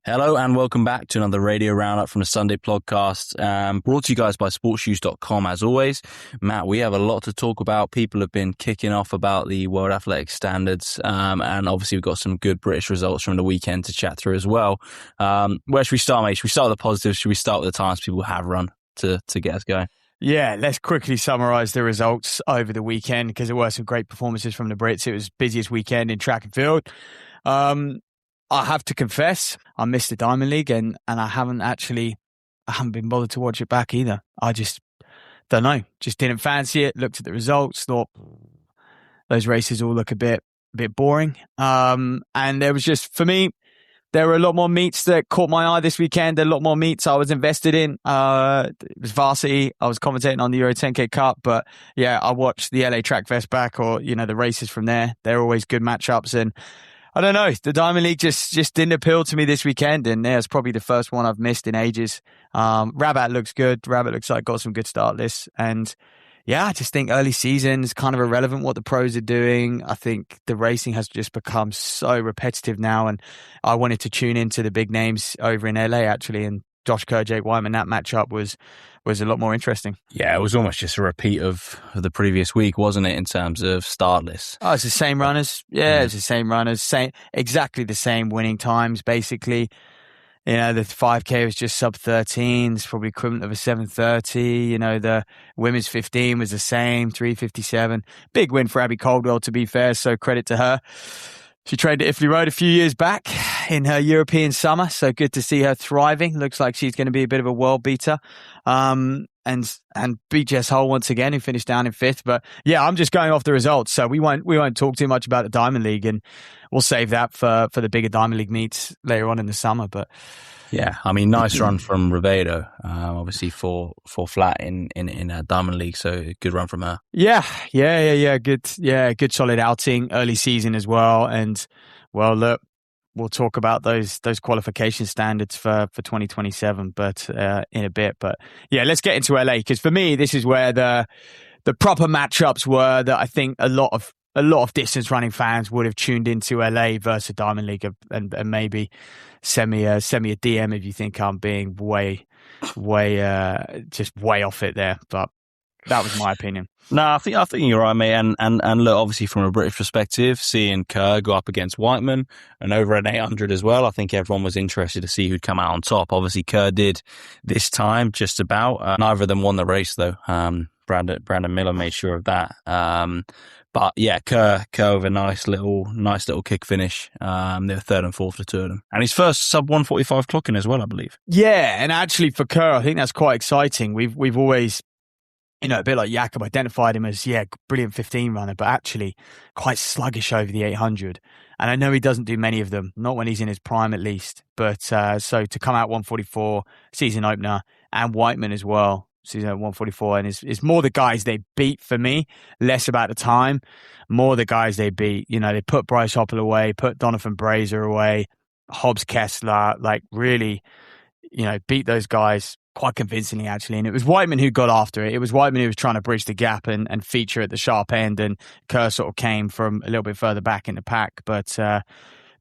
Hello and welcome back to another radio roundup from the Sunday podcast, brought to you guys by sportshoes.com as always. Matt, we have a lot to talk about. People have been kicking off about the World Athletic Standards, and obviously we've got some good British results from the weekend to chat through as well. Where should we start, mate? Should we start with the positives? Should we start with the times people have run to get us going? Yeah, let's quickly summarise the results over the weekend because there were some great performances from the Brits. It was busiest weekend in track and field. I have to confess, I missed the Diamond League and I haven't been bothered to watch it back either. I just don't know. Just didn't fancy it. Looked at the results, thought those races all look a bit boring. And there was just, for me, there were a lot more meets that caught my eye this weekend. A lot more meets I was invested in. It was varsity. I was commentating on the Euro 10K Cup, but yeah, I watched the LA Track Fest back or, the races from there. They're always good matchups. And I don't know, the Diamond League just didn't appeal to me this weekend. And it's probably the first one I've missed in ages. Rabat looks good. Rabat looks like got some good start lists. And yeah, I just think early season is kind of irrelevant what the pros are doing. I think the racing has just become so repetitive now. And I wanted to tune into the big names over in LA, actually. And Josh Kerr, Jake Whiteman, that matchup was a lot more interesting. Yeah, it was almost just a repeat of the previous week, wasn't it, in terms of start lists? Oh, it's the same runners. Yeah, it's the same runners. Exactly the same winning times, basically. The 5K was just sub 13. It's probably equivalent of a 7:30. The women's 15 was the same, 3:57. Big win for Abby Caldwell, to be fair, so credit to her. She trained at Italy Road a few years back in her European summer, so good to see her thriving. Looks like she's going to be a bit of a world beater. And beat Jess Hull once again, who finished down in 5th. But yeah, I'm just going off the results, so we won't talk too much about the Diamond League, and we'll save that for the bigger Diamond League meets later on in the summer. But yeah, I mean, nice run from Rivedo, obviously for flat in Diamond League, so good run from her. Yeah, good solid outing, early season as well. And well, look, we'll talk about those qualification standards for 2027, but in a bit. But yeah, let's get into LA, because for me, this is where the proper matchups were that I think a lot of distance running fans would have tuned into LA versus Diamond League, and maybe send me a DM if you think I'm being way off it there. But that was my opinion. No, I think you're right, mate. And look, obviously from a British perspective, seeing Kerr go up against Whiteman and over an 800 as well, I think everyone was interested to see who'd come out on top. Obviously, Kerr did this time just about. Neither of them won the race though. Brandon Miller made sure of that. But yeah, Kerr with a nice little kick finish. They were 3rd and 4th, the two of them, and his first sub 145 clocking as well, I believe. Yeah, and actually for Kerr, I think that's quite exciting. We've always, a bit like Jakob, identified him as, brilliant 15 runner, but actually quite sluggish over the 800. And I know he doesn't do many of them, not when he's in his prime at least. But so to come out 144 season opener, and Whiteman as well, season 144, and it's more the guys they beat for me, less about the time, more the guys they beat. They put Bryce Hoppel away, put Donovan Brazier away, Hobbs Kessler, like really, beat those guys quite convincingly, actually. And it was Whiteman who got after it. It was Whiteman who was trying to bridge the gap and feature at the sharp end, and Kerr sort of came from a little bit further back in the pack. But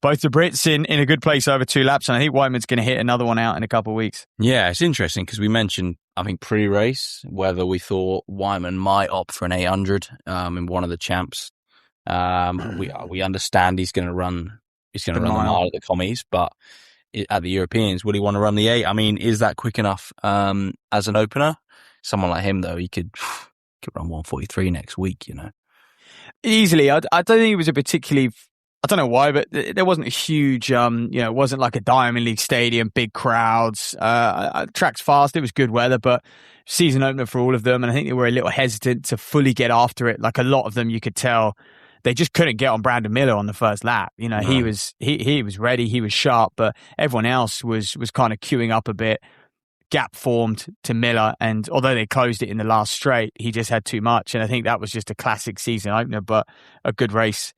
both the Brits in a good place over 2 laps, and I think Whiteman's going to hit another one out in a couple of weeks. Yeah, it's interesting because we mentioned, I think, pre-race, whether we thought Whiteman might opt for an 800 in one of the champs. We understand he's going to run the mile at the commies, but at the Europeans, will he want to run the 8? I mean, is that quick enough as an opener? Someone like him, though, he could run 143 next week, Easily. I don't think it was a particularly, I don't know why, but there wasn't a huge, it wasn't like a Diamond League stadium, big crowds. Track's fast. It was good weather, but season opener for all of them. And I think they were a little hesitant to fully get after it. Like a lot of them, you could tell they just couldn't get on Brandon Miller on the first lap. No. He was ready. He was sharp, but everyone else was kind of queuing up a bit. Gap formed to Miller, and although they closed it in the last straight, he just had too much. And I think that was just a classic season opener, but a good race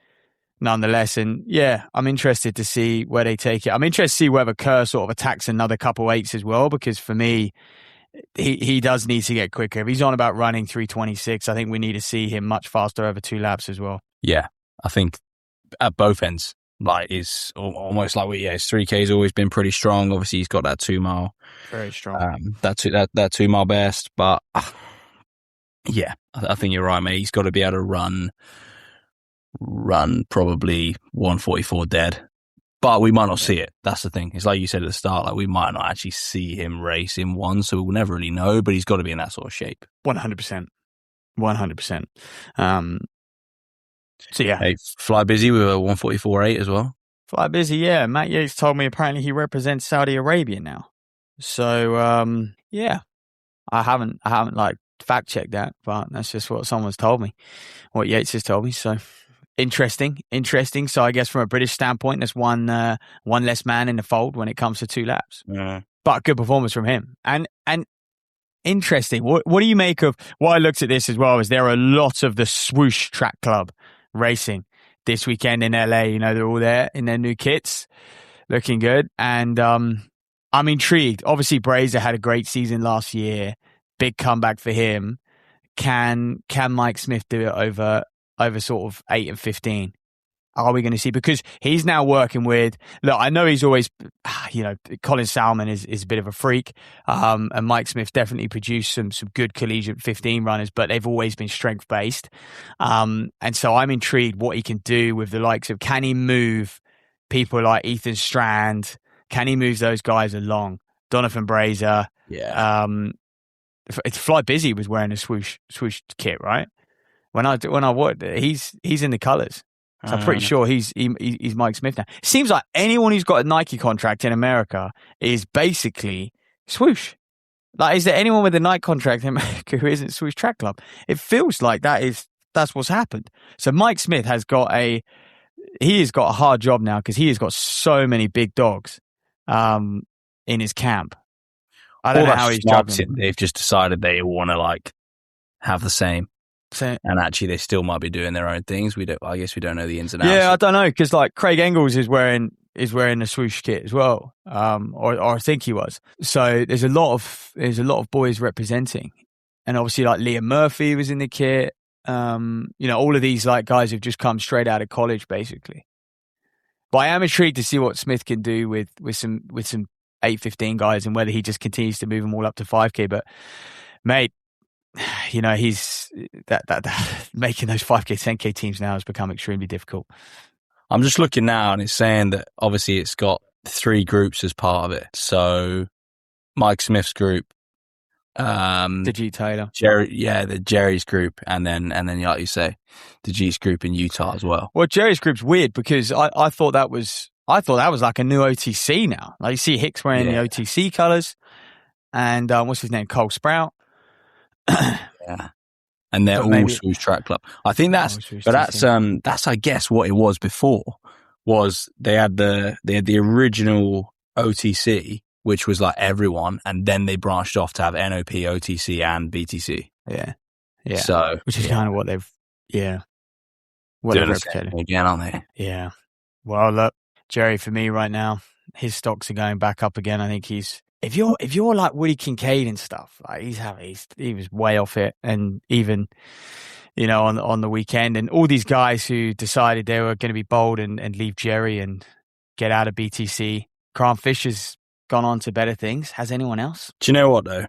nonetheless. And yeah, I'm interested to see where they take it. I'm interested to see whether Kerr sort of attacks another couple 8s as well, because for me, he does need to get quicker. If he's on about running 3:26, I think we need to see him much faster over 2 laps as well. Yeah, I think at both ends. like is almost like his 3K has always been pretty strong. Obviously, he's got that 2 mile, Very strong. that 2 mile best. But yeah, I think you're right, mate. He's got to be able to run probably 144 dead. But we might not see it. That's the thing. It's like you said at the start, like we might not actually see him race in one, so we'll never really know, but he's got to be in that sort of shape. 100%. 100%. So yeah. Hey, fly busy with a 144.8 as well. Fly busy, yeah. Matt Yates told me apparently he represents Saudi Arabia now. So yeah. I haven't like fact checked that, but that's just what someone's told me. What Yates has told me. So interesting. So I guess from a British standpoint, there's one less man in the fold when it comes to 2 laps. Yeah. But good performance from him. And interesting. What do you make of what I looked at this as well? Is there are a lot of the Swoosh Track Club racing this weekend in LA? You know, they're all there in their new kits, looking good. And I'm intrigued. Obviously, Brazier had a great season last year. Big comeback for him. Can Mike Smith do it over sort of 8 and 15? Are we going to see? Because he's now working with, look, I know he's always, Colin Salmon is a bit of a freak. And Mike Smith definitely produced some good collegiate 15 runners, but they've always been strength based. And so I'm intrigued what he can do with the likes of, can he move people like Ethan Strand? Can he move those guys along? Donovan Brazier. Yeah. Fly Busy was wearing a swoosh kit, right? When I watched, he's in the colours. So I'm pretty sure he's Mike Smith now. Seems like anyone who's got a Nike contract in America is basically swoosh. Like, is there anyone with a Nike contract in America who isn't Swoosh Track Club? It feels like that's what's happened. So Mike Smith has got a hard job now because he has got so many big dogs in his camp. I don't know how he's juggling. They've just decided they want to like have the same. And actually, they still might be doing their own things. I guess we don't know the ins and outs. Yeah, I don't know because like Craig Engels is wearing a swoosh kit as well, or I think he was. So there's a lot of boys representing, and obviously like Liam Murphy was in the kit. All of these like guys have just come straight out of college basically. But I am intrigued to see what Smith can do with some 8:15 guys and whether he just continues to move them all up to 5K. But mate, he's that making those 5K, 10K teams now has become extremely difficult. I'm just looking now and it's saying that obviously it's got 3 groups as part of it. So Mike Smith's group, the G Taylor, Jerry's group, and then like you say, the G's group in Utah as well. Well, Jerry's group's weird because I thought that was like a new OTC now. Like you see Hicks wearing the OTC colours, and what's his name, Cole Sprout. Yeah, and they're all Swoosh Track Club. I think that's I guess what it was before. Was they had the original OTC, which was like everyone, and then they branched off to have NOP, OTC, and BTC. Yeah. So which is kind of what they've doing the again, aren't they? Yeah. Well, look, Jerry, for me right now, his stocks are going back up again. I think he's. If you're like Woody Kincaid and stuff, like he was way off it, and even on the weekend, and all these guys who decided they were going to be bold and leave Jerry and get out of BTC. Grant Fisher's gone on to better things. Has anyone else? Do you know what though?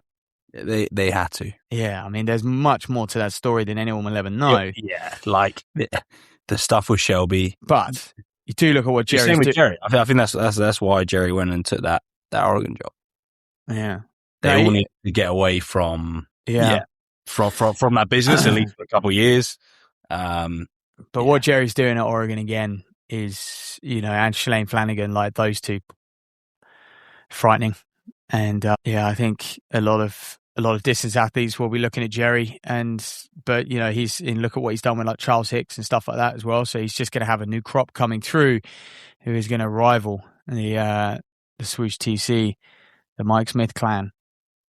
They had to. Yeah, I mean, there's much more to that story than anyone will ever know. Yeah, like the stuff with Shelby, but you do look at what Jerry's doing. Jerry. I think that's why Jerry went and took that Oregon job. Yeah, they all need to get away from from that business at least for a couple of years. But what Jerry's doing at Oregon again is, and Shalane Flanagan, like those two, frightening. And I think a lot of distance athletes will be looking at Jerry, but look at what he's done with like Charles Hicks and stuff like that as well. So he's just going to have a new crop coming through who is going to rival the Swoosh TC. The Mike Smith clan.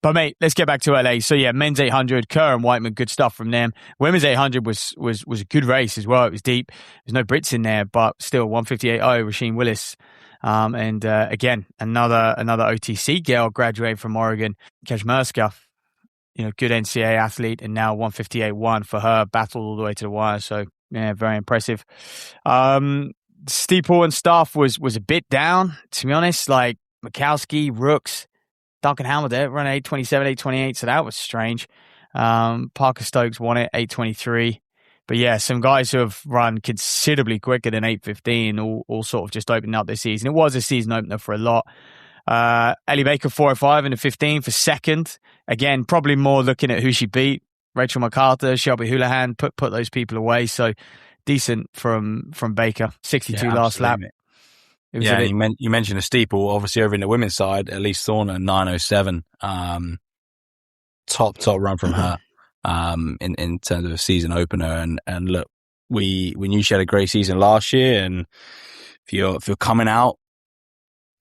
But mate, let's get back to LA. So yeah, men's 800, Kerr and Whiteman, good stuff from them. Women's 800 was a good race as well. It was deep. There's no Brits in there, but still 158.0, Rasheem Willis. And again, another OTC girl graduating from Oregon, Kajmerska, good NCAA athlete, and now 158.1 for her, battled all the way to the wire. So yeah, very impressive. steeple and stuff was a bit down, to be honest. Like Mikowski, Rooks, Duncan Hamilton run 8:27, 8:28, so that was strange. Parker Stokes won it 8:23. But yeah, some guys who have run considerably quicker than 8:15 all sort of just opened up this season. It was a season opener for a lot. Ellie Baker 4:05 in the 15 for second. Again, probably more looking at who she beat. Rachel MacArthur, Shelby Houlihan, put those people away. So decent from Baker. 62 last lap. Yeah, you mentioned a steeple. Obviously, over in the women's side, at least Thorner 9:07. Top run from her. In terms of a season opener, and look, we knew she had a great season last year, and if you're coming out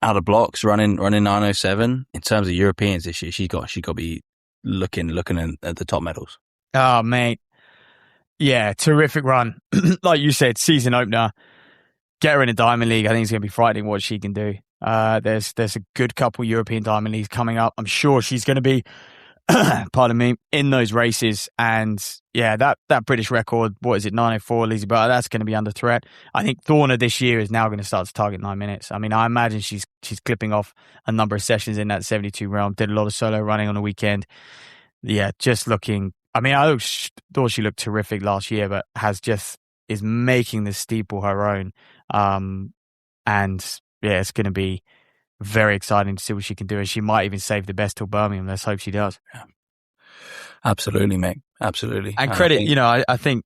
of blocks running 9:07 in terms of Europeans this year, she got to be looking at the top medals. Oh mate, yeah, terrific run. Like you said, season opener. Get her in a Diamond League. I think it's going to be frightening what she can do. There's a good couple European Diamond Leagues coming up. I'm sure she's going to be pardon me, in those races. And yeah, that British record, what is it, 9:04, Lizzie Barter, that's going to be under threat. I think Thorner this year is now going to start to target 9 minutes. I mean, I imagine she's clipping off a number of sessions in that 72 realm, did a lot of solo running on the weekend. Yeah, just looking, I mean, I thought she looked terrific last year, but is making the steeple her own. And yeah, it's going to be very exciting to see what she can do, and she might even save the best till Birmingham. Let's hope she does. Yeah. Absolutely, mate. Absolutely. And credit, I think,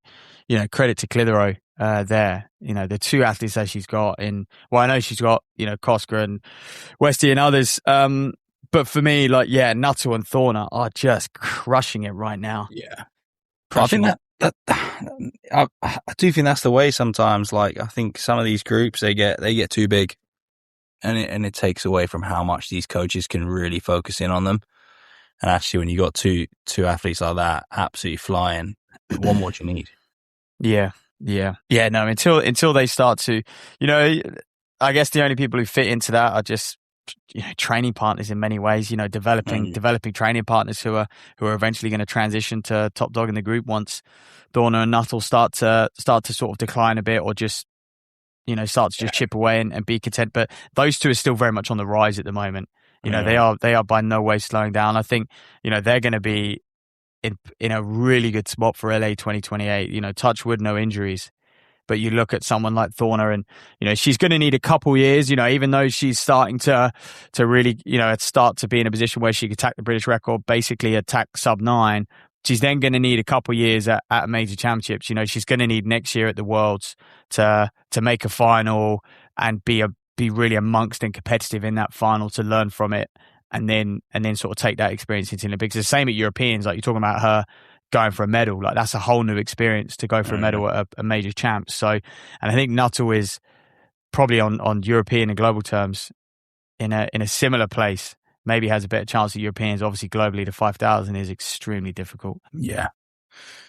credit to Clitheroe there. The two athletes that she's got I know she's got, Koska and Westy and others. But for me, Nuttall and Thorner are just crushing it right now. Yeah. I think that I do think that's the way sometimes. Like, I think some of these groups, they get too big. And it takes away from how much these coaches can really focus in on them. And actually, when you got two athletes like that, absolutely flying, what more do you need? Yeah. No, until they start to, I guess the only people who fit into that are just, training partners in many ways. Developing training partners who are eventually going to transition to top dog in the group once Dorner and Nuttall start to sort of decline a bit, or just start to just chip away and be content. But those two are still very much on the rise at the moment. They are by no way slowing down. I think, they're going to be in a really good spot for LA 2028. Touch wood, no injuries. But you look at someone like Thorner and, she's going to need a couple years, even though she's starting to really, start to be in a position where she could attack the British record, basically attack sub 9. She's then going to need a couple of years at major championships. She's going to need next year at the Worlds to make a final and be really amongst and competitive in that final, to learn from it, and then sort of take that experience into the Olympics. The same at Europeans, like you're talking about her going for a medal. Like, that's a whole new experience to go for a medal at a major champ. So, and I think Nuttall is probably on European and global terms in a similar place. Maybe has a better chance at Europeans. Obviously, globally, the 5,000 is extremely difficult. Yeah,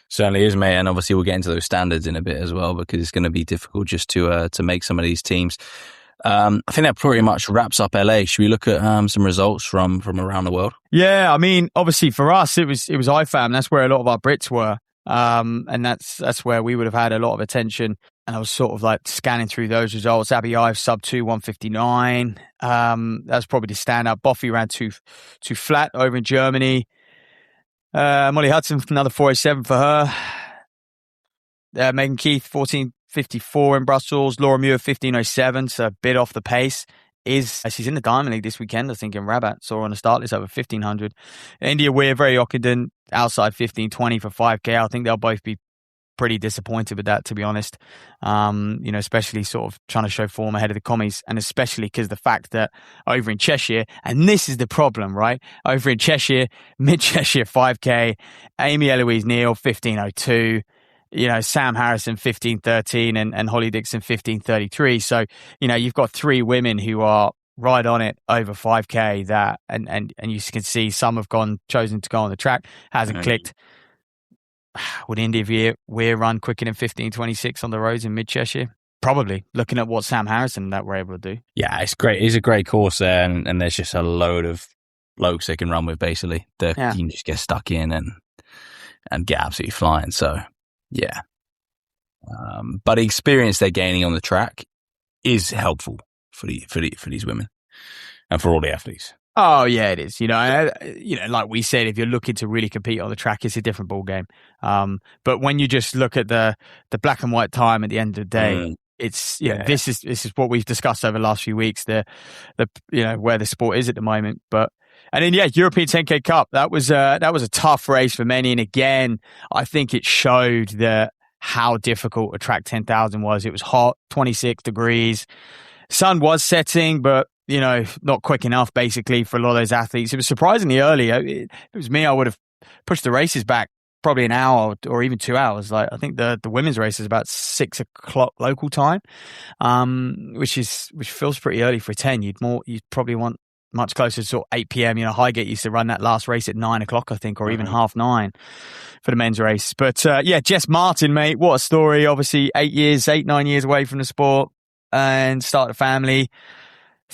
certainly is, mate. And obviously, we'll get into those standards in a bit as well, because it's going to be difficult just to make some of these teams. I think that pretty much wraps up LA. Should we look at some results from around the world? Yeah, I mean, obviously for us, it was IFAM. That's where a lot of our Brits were, and that's where we would have had a lot of attention. And I was sort of like scanning through those results. Abby Ives sub 2 159. That's probably the standout. Boffy ran too flat over in Germany. Molly Hudson, another 407 for her. Megan Keith 14:54 in Brussels. Laura Muir 15:07, so a bit off the pace. She's in the Diamond League this weekend, I think, in Rabat. Saw her on the start list over 1,500. India Weir, very Ockenden, outside 15:20 for 5K. I think they'll both be pretty disappointed with that, to be honest. Especially sort of trying to show form ahead of the commies, and especially because the fact that over in Cheshire, and this is the problem, right? Over in Cheshire, mid-Cheshire 5K, Amy Eloise Neal 15:02. Sam Harrison 15:13 and Holly Dixon 15:33. So, you've got three women who are right on it over 5K that, and you can see some have chosen to go on the track, hasn't clicked. Would India Weir run quicker than 15:26 on the roads in mid Cheshire? Probably, looking at what Sam Harrison and that were able to do. Yeah, it's great. It's a great course there, and there's just a load of blokes they can run with, basically. You can just get stuck in and get absolutely flying. So, yeah. But the experience they're gaining on the track is helpful for these women and for all the athletes. Oh yeah, it is. Like we said, if you're looking to really compete on the track, it's a different ball game. But when you just look at the black and white time at the end of the day, it's this is what we've discussed over the last few weeks. The where the sport is at the moment. But and then European 10K Cup, that was a tough race for many. And again, I think it showed how difficult a track 10,000 was. It was hot, 26 degrees. Sun was setting, but not quick enough basically for a lot of those athletes. It was surprisingly early. If it was me, I would have pushed the races back probably an hour or even 2 hours. Like I think the women's race is about 6 o'clock local time, which feels pretty early for a 10. You'd probably want much closer to sort of 8 p.m. Highgate used to run that last race at 9 o'clock, I think, or even 9:30 for the men's race. But Jess Martin, mate, what a story. Obviously 9 years away from the sport and started a family.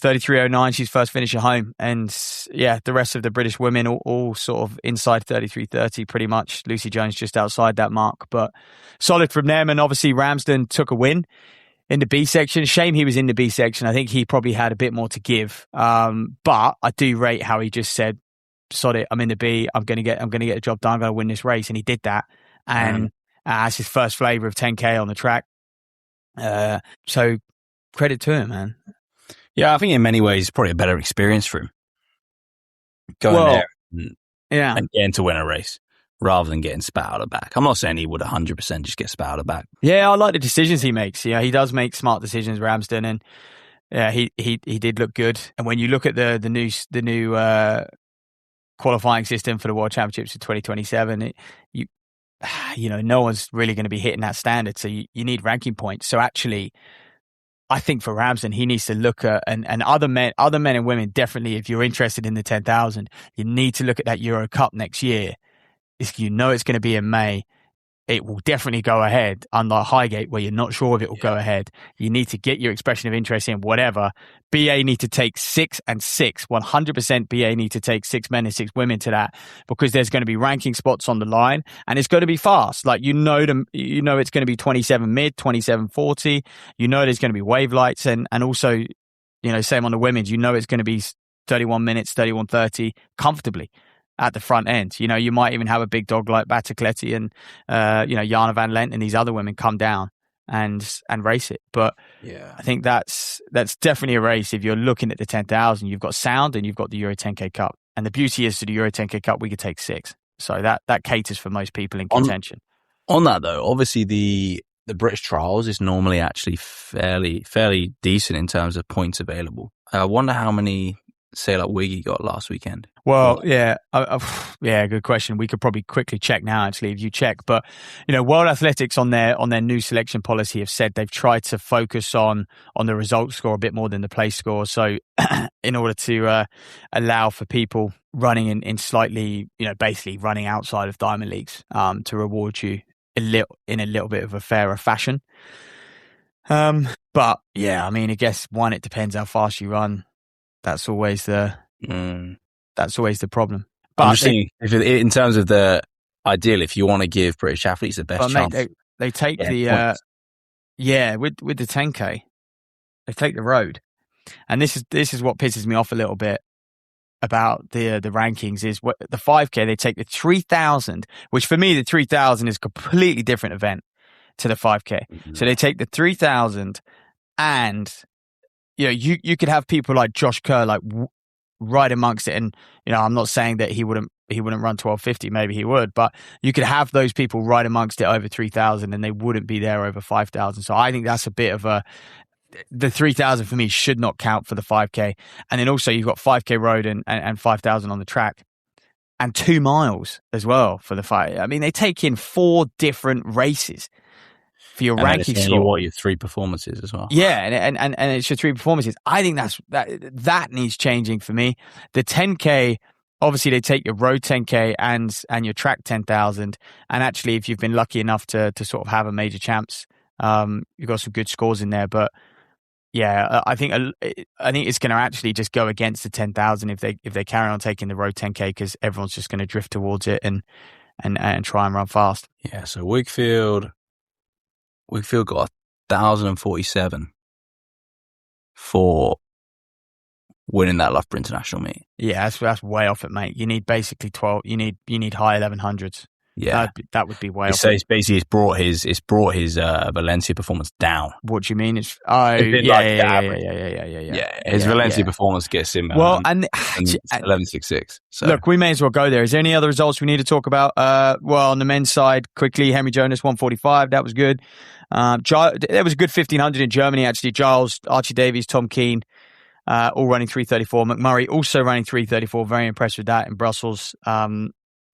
33.09, she's first finish at home. And the rest of the British women all sort of inside 33.30 pretty much. Lucy Jones just outside that mark, but solid from them. And obviously Ramsden took a win in the B section. Shame he was in the B section. I think he probably had a bit more to give. But I do rate how he just said, sod it, I'm in the B, I'm gonna get a job done, I'm gonna win this race. And he did that. And that's his first flavour of 10K on the track. So credit to him, man. Yeah, I think in many ways it's probably a better experience for him going there and getting to win a race rather than getting spat out of the back. I'm not saying he would 100% just get spat out of the back. Yeah, I like the decisions he makes. Yeah, he does make smart decisions, Ramsden, and he did look good. And when you look at the new qualifying system for the World Championships in 2027, no one's really going to be hitting that standard. So you need ranking points. So actually, I think for Ramsden, he needs to look at, and other men and women, definitely, if you're interested in the 10,000, you need to look at that Euro Cup next year. It's going to be in May. It will definitely go ahead, unlike Highgate, where you're not sure if it will go ahead. You need to get your expression of interest in whatever. BA need to take 6 and 6. 100% BA need to take 6 men and 6 women to that, because there's going to be ranking spots on the line, and it's going to be fast. Like, it's going to be 27 mid, 27:40. There's going to be wave lights, and also, same on the women's. It's going to be 31 minutes, 31:30 comfortably at the front end. You might even have a big dog like Batacletti and Jana Van Lent and these other women come down and race it. But I think that's definitely a race. If you're looking at the 10,000, you've got sound and you've got the Euro 10K Cup. And the beauty is, to the Euro 10K Cup, we could take 6. So that caters for most people in contention. On that though, obviously the British trials is normally actually fairly decent in terms of points available. I wonder how many, say, like Wiggy got last weekend. Well, good question. We could probably quickly check now, actually, if you check. But, World Athletics on their new selection policy have said they've tried to focus on the result score a bit more than the place score. So in order to allow for people running in slightly, basically running outside of Diamond Leagues, to reward you in a little bit of a fairer fashion. But yeah, I mean, I guess it depends how fast you run. That's always the problem. But I'm just saying, in terms of the ideal, if you want to give British athletes the best chance, they take with the 10K, they take the road, and this is what pisses me off a little bit about the rankings is the 5K. They take the 3,000, which for me the 3,000 is a completely different event to the 5K. Mm-hmm. So they take the 3,000 and. You could have people like Josh Kerr right amongst it, and I'm not saying that he wouldn't run 12:50. Maybe he would, but you could have those people right amongst it over 3,000, and they wouldn't be there over 5,000. So I think that's a bit of the 3,000 for me should not count for the 5K. And then also you've got 5K road and 5,000 on the track, and 2 miles as well for the 5. I mean, they take in 4 different races for your ranking score. Your 3 performances as well. Yeah, and it's your 3 performances. I think that needs changing for me. The 10K, obviously they take your road 10K and your track 10,000. And actually, if you've been lucky enough to sort of have a major champs, you've got some good scores in there. But yeah, I think it's going to actually just go against the 10,000 if they carry on taking the road 10K, because everyone's just going to drift towards it and try and run fast. Yeah. So Wakefield got 1,047 for winning that Loughborough International meet. Yeah, that's way off it, mate. You need basically 12. You need high 1100s. Yeah, that would be way off. So it's basically it's brought his Valencia performance down. What do you mean? It's His Valencia performance gets him. Well, and 11.66. So look, we may as well go there. Is there any other results we need to talk about? Well, on the men's side, quickly, Henry Jonas 145. That was good. There was a good 1500 in Germany actually. Giles, Archie Davies, Tom Keane. All running 334. McMurray also running 334. Very impressed with that in Brussels.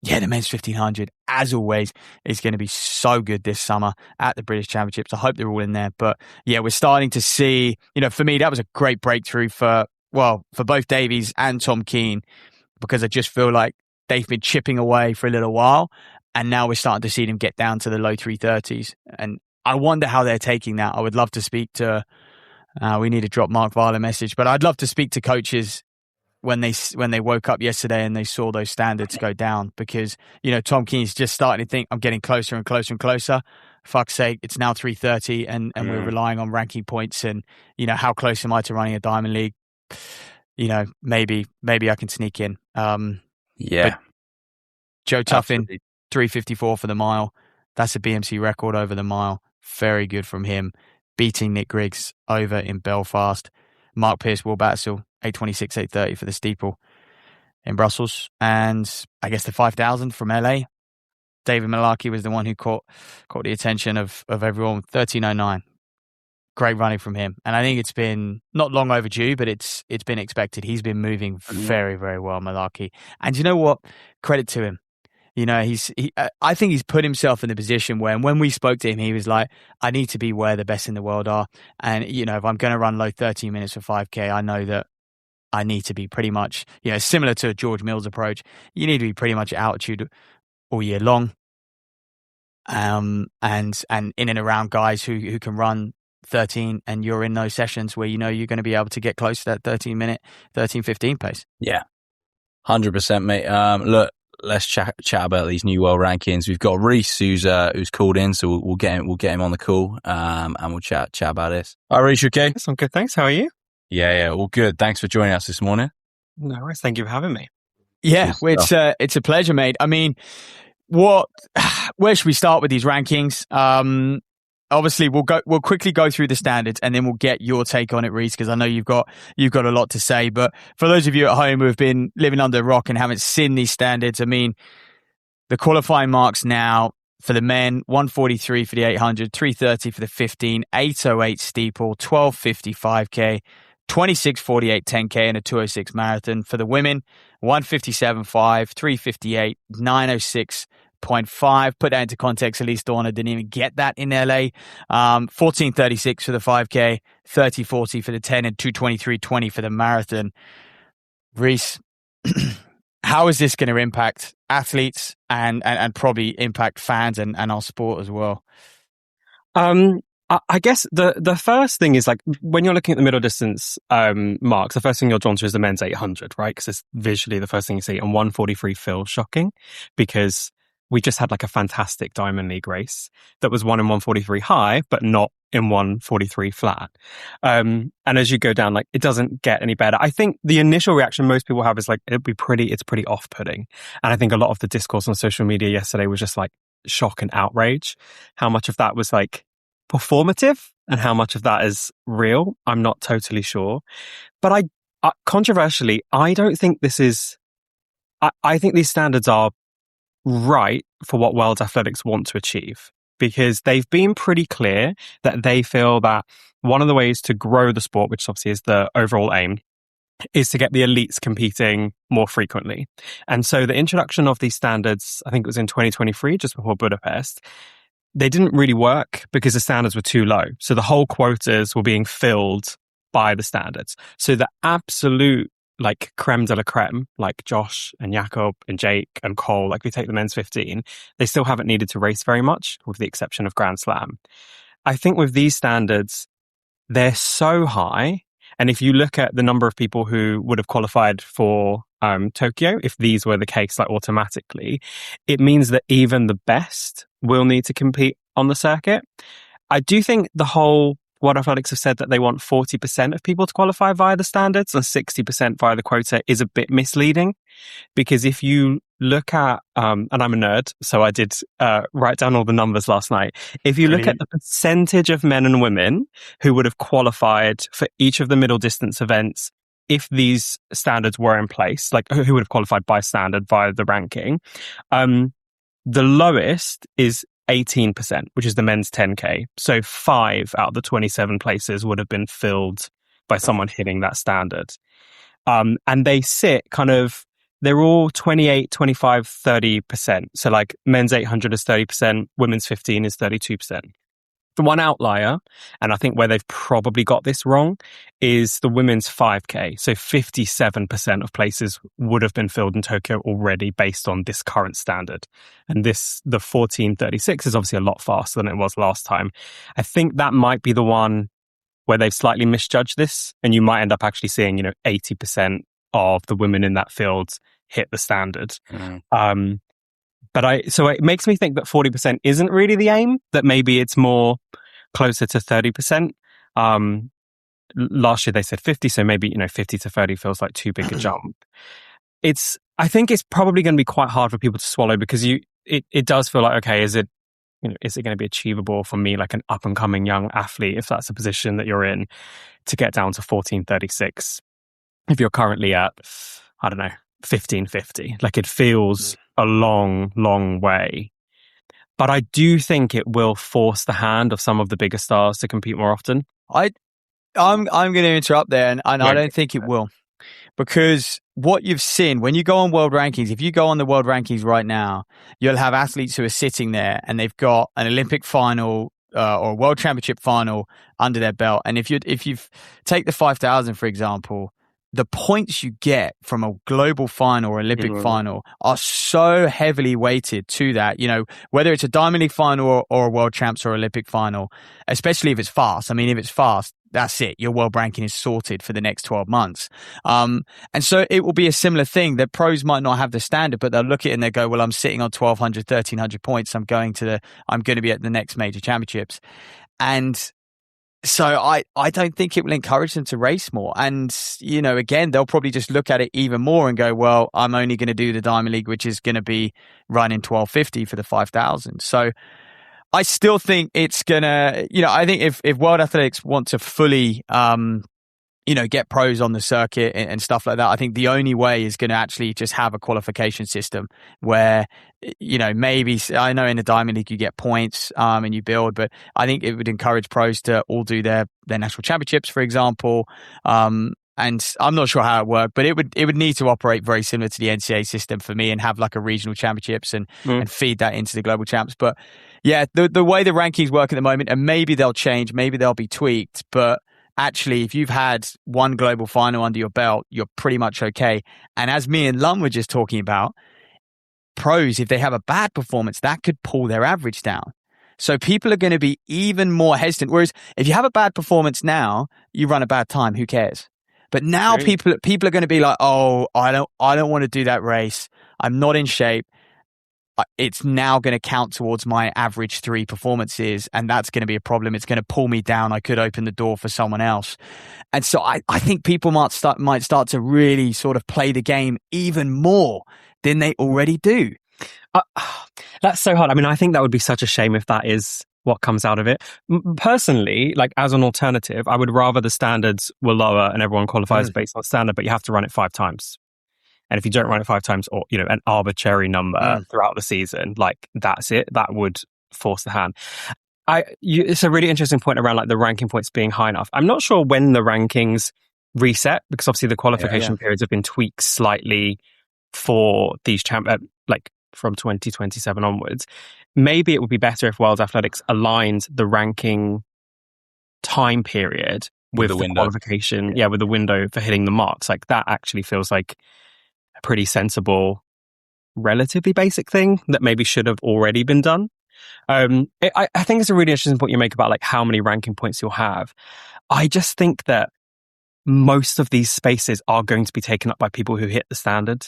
The men's 1500, as always, is going to be so good this summer at the British Championships. I hope they're all in there. But yeah, we're starting to see, for me, that was a great breakthrough for both Davies and Tom Keane, because I just feel like they've been chipping away for a little while. And now we're starting to see them get down to the low 330s. And I wonder how they're taking that. I would love to speak to, we need to drop Mark Vile a message, but I'd love to speak to coaches when they woke up yesterday and they saw those standards go down, because Tom Keane's just starting to think, I'm getting closer and closer and closer. Fuck's sake, it's now 330 and we're relying on ranking points, and how close am I to running a Diamond League? Maybe I can sneak in. But Joe Tuffin, 354 for the mile. That's a BMC record over the mile. Very good from him, beating Nick Griggs over in Belfast. Mark Pierce, Will Battsell, 826, 830 for the steeple in Brussels. And I guess the 5,000 from LA, David Malarkey was the one who caught the attention of everyone, 1309. Great running from him. And I think it's been not long overdue, but it's been expected. He's been moving very, very well, Malarkey. And you know what? Credit to him. I think he's put himself in the position where, when we spoke to him, he was like, I need to be where the best in the world are. And, if I'm going to run low 13 minutes for 5K, I know that I need to be pretty much, similar to a George Mills approach. You need to be pretty much at altitude all year long. And in and around guys who can run 13, and you're in those sessions where you're going to be able to get close to that 13:15 pace. Yeah, 100%, mate. Look, let's chat about these new world rankings. We've got Reese who's called in, so we'll get him on the call, and we'll chat about this. Hi, Reese, you okay? Yes, I'm good, thanks. How are you? Yeah, all good. Thanks for joining us this morning. No worries. Thank you for having me. Yeah, it's a pleasure, mate. I mean, where should we start with these rankings? Obviously, we'll quickly go through the standards, and then we'll get your take on it, Reese, because I know you've got a lot to say. But for those of you at home who have been living under a rock and haven't seen these standards, I mean, the qualifying marks now for the men: 143 for the 800, 330 for the 15, 808 steeple, 1250 5K, 26:48 10K, and a 206 marathon. For the women, 157.5, 358, 906.5. Put that into context, Elise Dorner didn't even get that in LA. 14:36 for the 5K, 30:40 for the 10, and 2:23:20 for the marathon. Reese, how is this going to impact athletes and probably impact fans and our sport as well? I guess the first thing is, like, when you're looking at the middle distance marks, the first thing you're drawn to is the men's 800, right? Because it's visually the first thing you see, and 143 feels shocking because we just had like a fantastic Diamond League race that was won in 143 high, but not in 143 flat. And as you go down, like, it doesn't get any better. I think the initial reaction most people have is like, it's pretty off-putting. And I think a lot of the discourse on social media yesterday was just like shock and outrage. How much of that was like performative and how much of that is real, I'm not totally sure. But controversially, I don't think this is, I think these standards are right for what World Athletics want to achieve, because they've been pretty clear that they feel that one of the ways to grow the sport, which obviously is the overall aim, is to get the elites competing more frequently. And so the introduction of these standards, I think it was in 2023, just before Budapest, they didn't really work because the standards were too low. So the whole quotas were being filled by the standards. So the absolute, like, creme de la creme, like Josh and Jakob and Jake and Cole, like, we take the men's 15, they still haven't needed to race very much, with the exception of Grand Slam. I think with these standards, they're so high. And if you look at the number of people who would have qualified for Tokyo, if these were the case, like, automatically, it means that even the best will need to compete on the circuit. I do think the whole World Athletics have said that they want 40% of people to qualify via the standards, and 60% via the quota is a bit misleading. Because if you look at, and I'm a nerd, so I did write down all the numbers last night. If you look at the percentage of men and women who would have qualified for each of the middle distance events, if these standards were in place, like who would have qualified by standard via the ranking, the lowest is 18%, which is the men's 10K. So 5 out of the 27 places would have been filled by someone hitting that standard. And they sit kind of, they're all 28, 25, 30%. So like men's 800 is 30%, women's 15 is 32%. The one outlier, and I think where they've probably got this wrong, is the women's 5K. So 57% of places would have been filled in Tokyo already based on this current standard. And the 14:36 is obviously a lot faster than it was last time. I think that might be the one where they've slightly misjudged this, and you might end up actually seeing, 80% of the women in that field hit the standard. So it makes me think that 40% isn't really the aim, that maybe it's more closer to 30%. Last year they said 50, so maybe, 50 to 30 feels like too big a jump. I think it's probably going to be quite hard for people to swallow, because it does feel like, okay, is it going to be achievable for me, like an up and coming young athlete, if that's a position that you're in, to get down to 14:36? If you're currently at, I don't know, 15:50, like it feels a long, long way. But I do think it will force the hand of some of the bigger stars to compete more often. I'm going to interrupt there, and I don't think it will. Because what you've seen, when you go on world rankings, if you go on the world rankings right now, you'll have athletes who are sitting there and they've got an Olympic final or a world championship final under their belt. And if you take the 5,000, for example, the points you get from a global final or Olympic final are so heavily weighted to that, whether it's a Diamond League final or a World Champs or Olympic final, especially if it's fast. I mean, if it's fast, that's it. Your world ranking is sorted for the next 12 months. And so it will be a similar thing that pros might not have the standard, but they'll look at it and they go, well, I'm sitting on 1,200, 1,300 points. I'm going to be at the next major championships. And so I don't think it will encourage them to race more. And, again, they'll probably just look at it even more and go, well, I'm only going to do the Diamond League, which is going to be running 12:50 for the 5,000. So I still think it's going to, I think if World Athletics want to fully, get pros on the circuit and stuff like that, I think the only way is going to actually just have a qualification system where, maybe, I know in the Diamond League you get points and you build, but I think it would encourage pros to all do their national championships, for example. And I'm not sure how it worked, but it would need to operate very similar to the NCAA system for me, and have like a regional championships and feed that into the global champs. But yeah, the way the rankings work at the moment, and maybe they'll change, maybe they'll be tweaked, but actually, if you've had one global final under your belt, you're pretty much okay. And as me and Lum were just talking about, pros, if they have a bad performance, that could pull their average down. So people are going to be even more hesitant. Whereas if you have a bad performance now, you run a bad time, who cares? But now people are going to be like, oh, I don't want to do that race. I'm not in shape. It's now going to count towards my average 3 performances, and that's going to be a problem. It's going to pull me down. I could open the door for someone else. And so I think people might start to really sort of play the game even more than they already do. That's so hard. I mean, I think that would be such a shame if that is what comes out of it. Personally, like as an alternative, I would rather the standards were lower and everyone qualifies based on standard, but you have to run it 5 times. And if you don't run it 5 times, or an arbitrary number throughout the season, like that's it. That would force the hand. It's a really interesting point around like the ranking points being high enough. I'm not sure when the rankings reset, because obviously the qualification periods have been tweaked slightly for these like from 2027 onwards. Maybe it would be better if World Athletics aligned the ranking time period with the qualification, with the window for hitting the marks. Like that actually feels like a pretty sensible, relatively basic thing that maybe should have already been done. I think it's a really interesting point you make about like how many ranking points you'll have. I just think that most of these spaces are going to be taken up by people who hit the standard.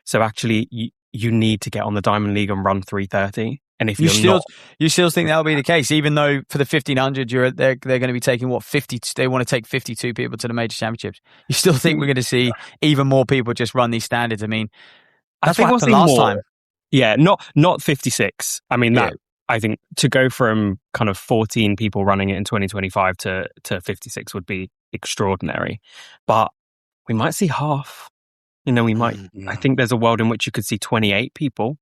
So actually, you need to get on the Diamond League and run 3:30. And if You you're still not, you still think that'll be the case, even though for the 1500 they're going to be taking what 50. They want to take 52 people to the major championships. You still think we're going to see even more people just run these standards? I mean, I that's what think we'll happened see last more. time. Yeah, not 56. I mean, Yeah. I think to go from kind of 14 people running it in 2025 to 56 would be extraordinary. But we might see half. We might. I think there's a world in which you could see 28 people.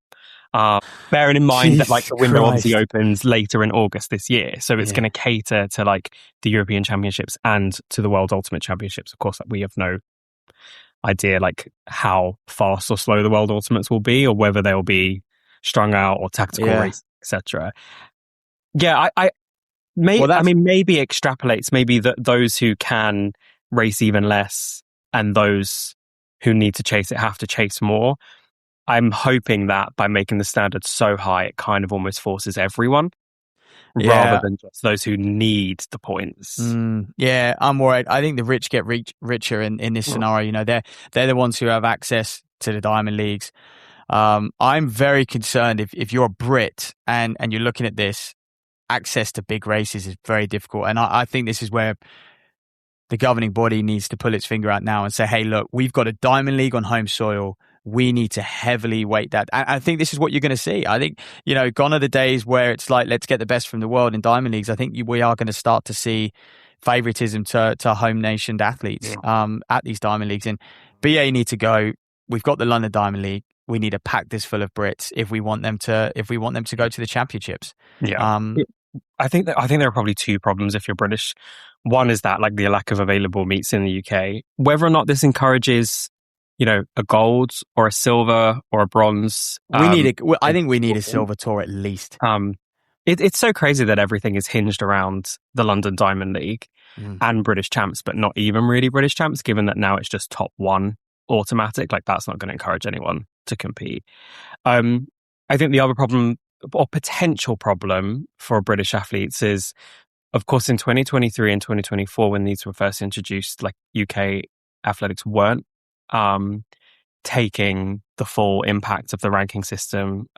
Bearing in mind that like Jesus the window obviously Christ. opens later in August this year, so it's Yeah. going to cater to like the European Championships and to the World Ultimate Championships. Of course, like, we have no idea like how fast or slow the World Ultimates will be, or whether they'll be strung out or tactical Yeah. race, etc. Yeah, I mean, maybe extrapolates. Maybe that those who can race even less and those who need to chase it have to chase more. I'm hoping that by making the standard so high, it kind of almost forces everyone rather than just those who need the points. Yeah, I'm worried. I think the rich get richer in this scenario. They're the ones who have access to the Diamond Leagues. I'm very concerned if you're a Brit and you're looking at this, access to big races is very difficult. And I think this is where the governing body needs to pull its finger out now and say, hey, look, we've got a Diamond League on home soil. We need to heavily weight that. I think this is what you're going to see. I think, gone are the days where it's like, let's get the best from the world in Diamond Leagues. I think we are going to start to see favoritism to home nationed athletes at these Diamond Leagues. And BA need to go. We've got the London Diamond League. We need to pack this full of Brits if we want them to go to the championships. Yeah. I think there are probably two problems if you're British. One is that like the lack of available meets in the UK. Whether or not this encourages, a gold or a silver or a bronze. I think we need a silver tour at least. It's so crazy that everything is hinged around the London Diamond League and British champs, but not even really British champs, given that now it's just top one automatic. Like, that's not going to encourage anyone to compete. I think the other problem or potential problem for British athletes is, of course, in 2023 and 2024, when these were first introduced, like UK athletics weren't taking the full impact of the ranking system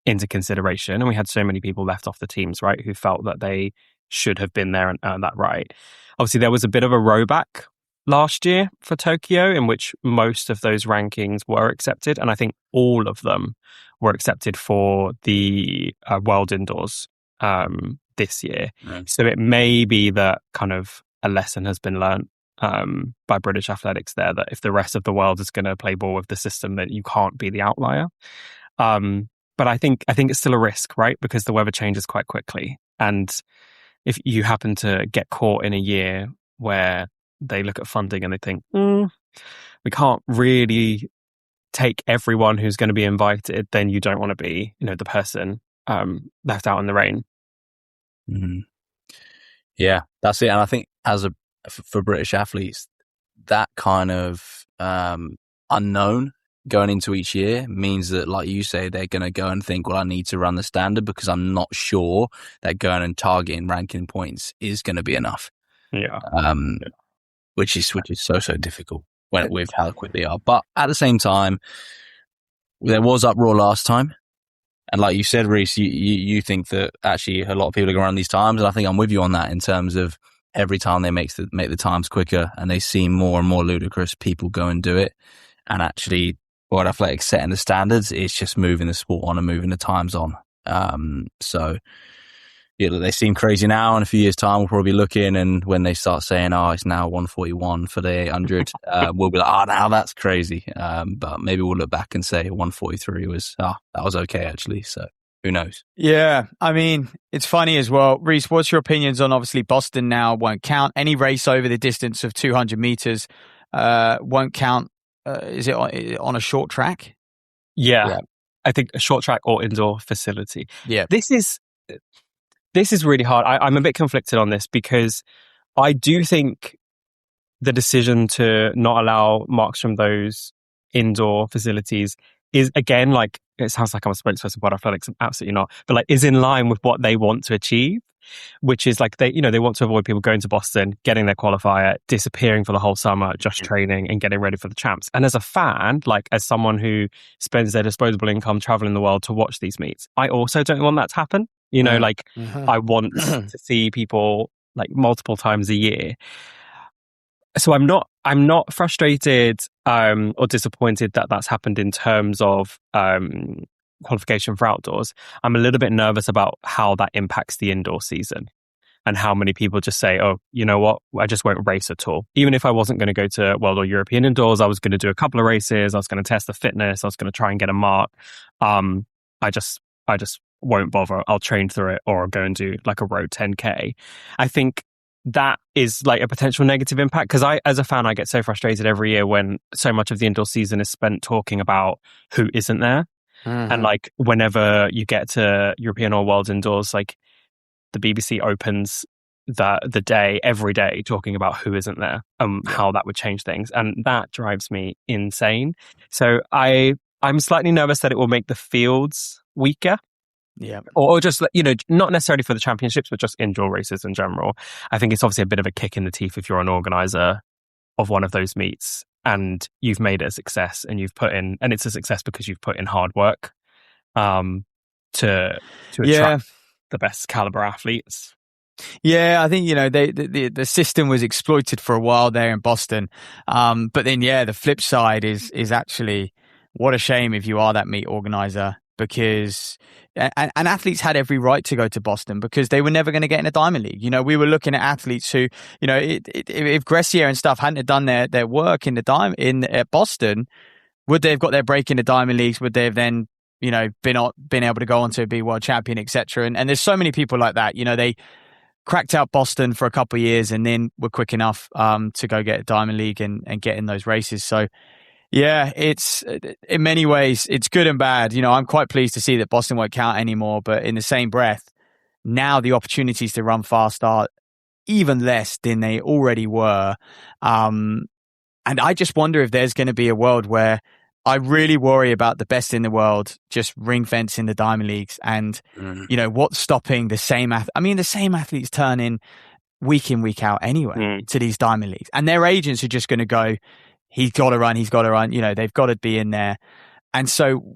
into consideration. And we had so many people left off the teams, right, who felt that they should have been there and earned that right. Obviously, there was a bit of a rowback last year for Tokyo, in which most of those rankings were accepted. And I think all of them were accepted for the World Indoors this year. So it may be that kind of a lesson has been learned by British athletics there, that if the rest of the world is going to play ball with the system, that you can't be the outlier. But I think it's still a risk, right? Because the weather changes quite quickly. And if you happen to get caught in a year where they look at funding and they think, we can't really take everyone who's going to be invited, then you don't want to be, the person left out in the rain. Mm-hmm. Yeah, that's it. And I think for British athletes, that kind of unknown going into each year means that, like you say, they're going to go and think, well, I need to run the standard because I'm not sure that going and targeting ranking points is going to be enough. Yeah. Which is so difficult with how quick they are. But at the same time, there was uproar last time. And like you said, Reese, you think that actually a lot of people are going to run these times. And I think I'm with you on that in terms of every time they make the times quicker and they seem more and more ludicrous, people go and do it. And actually, World Athletics setting the standards, it's just moving the sport on and moving the times on. So they seem crazy now. In a few years' time, we'll probably be looking, and when they start saying, it's now 141 for the 800, we'll be like, now that's crazy. But maybe we'll look back and say 143 that was okay, actually. So who knows? Yeah, I mean, it's funny as well. Reese, what's your opinions on, obviously, Boston now won't count. Any race over the distance of 200 meters won't count. Is it on a short track? Yeah. I think a short track or indoor facility. Yeah. This is really hard. I'm a bit conflicted on this because I do think the decision to not allow marks from those indoor facilities is, again, like, it sounds like I'm a spokesperson for athletics. Absolutely not. But like, is in line with what they want to achieve. which is like they want to avoid people going to Boston, getting their qualifier, disappearing for the whole summer, just training and getting ready for the champs. And as a fan, like as someone who spends their disposable income traveling the world to watch these meets, I also don't want that to happen. I want to see people like multiple times a year. So I'm not frustrated or disappointed that that's happened in terms of qualification for outdoors. I'm a little bit nervous about how that impacts the indoor season and how many people just say, oh, you know what, I just won't race at all. Even if I wasn't going to go to World or European indoors, I was going to do a couple of races. I was going to test the fitness. I was going to try and get a mark. I just won't bother. I'll train through it or I'll go and do like a road 10K. I think that is like a potential negative impact because as a fan, I get so frustrated every year when so much of the indoor season is spent talking about who isn't there. And like whenever you get to European or World indoors, like the BBC opens the day every day talking about who isn't there and how that would change things. And that drives me insane. So I'm slightly nervous that it will make the fields weaker. Yeah. Or just, not necessarily for the championships, but just indoor races in general. I think it's obviously a bit of a kick in the teeth if you're an organizer of one of those meets and you've made it a success and and it's a success because you've put in hard work to attract the best caliber athletes. Yeah, I think, the system was exploited for a while there in Boston. But then, the flip side is actually what a shame if you are that meet organizer because and athletes had every right to go to Boston because they were never going to get in a Diamond League. We were looking at athletes who, if Gressier and stuff hadn't done their work at Boston, would they have got their break in the Diamond Leagues? Would they have then, been able to go on to be world champion, etc. And there's so many people like that. They cracked out Boston for a couple of years and then were quick enough to go get a Diamond League and get in those races. So yeah, it's in many ways, it's good and bad. I'm quite pleased to see that Boston won't count anymore. But in the same breath, now the opportunities to run fast are even less than they already were. And I just wonder if there's going to be a world where I really worry about the best in the world just ring fence in the Diamond Leagues. And, what's stopping the same the same athletes turn in, week out anyway to these Diamond Leagues. And their agents are just going to go, he's got to run. They've got to be in there. And so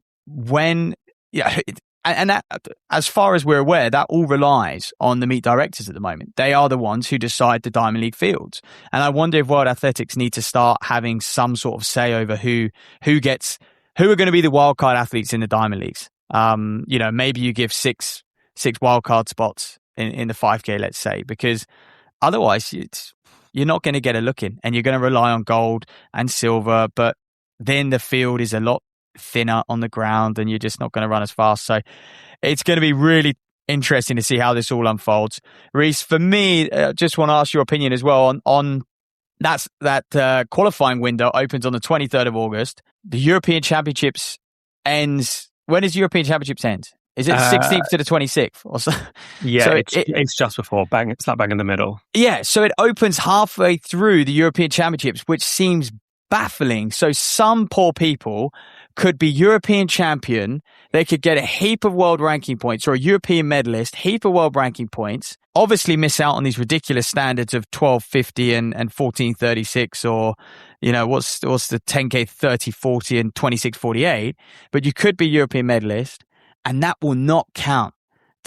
and that, as far as we're aware, that all relies on the meet directors at the moment. They are the ones who decide the Diamond League fields. And I wonder if World Athletics need to start having some sort of say over who are going to be the wildcard athletes in the Diamond Leagues. Maybe you give six wildcard spots in the 5K, let's say, because otherwise you're not going to get a look in and you're going to rely on gold and silver, but then the field is a lot thinner on the ground and you're just not going to run as fast. So it's going to be really interesting to see how this all unfolds. Reese, for me, just want to ask your opinion as well on that qualifying window opens on the 23rd of August. The European Championships ends. When does European Championships end? Is it the 16th to the 26th? Or so? Yeah, so it's just before. It's that bang in the middle. Yeah, so it opens halfway through the European Championships, which seems baffling. So some poor people could be European champion. They could get a heap of world ranking points or a European medalist, heap of world ranking points, obviously miss out on these ridiculous standards of 1250 and 1436 or, what's the 10K 3040 and 2648. But you could be European medalist and that will not count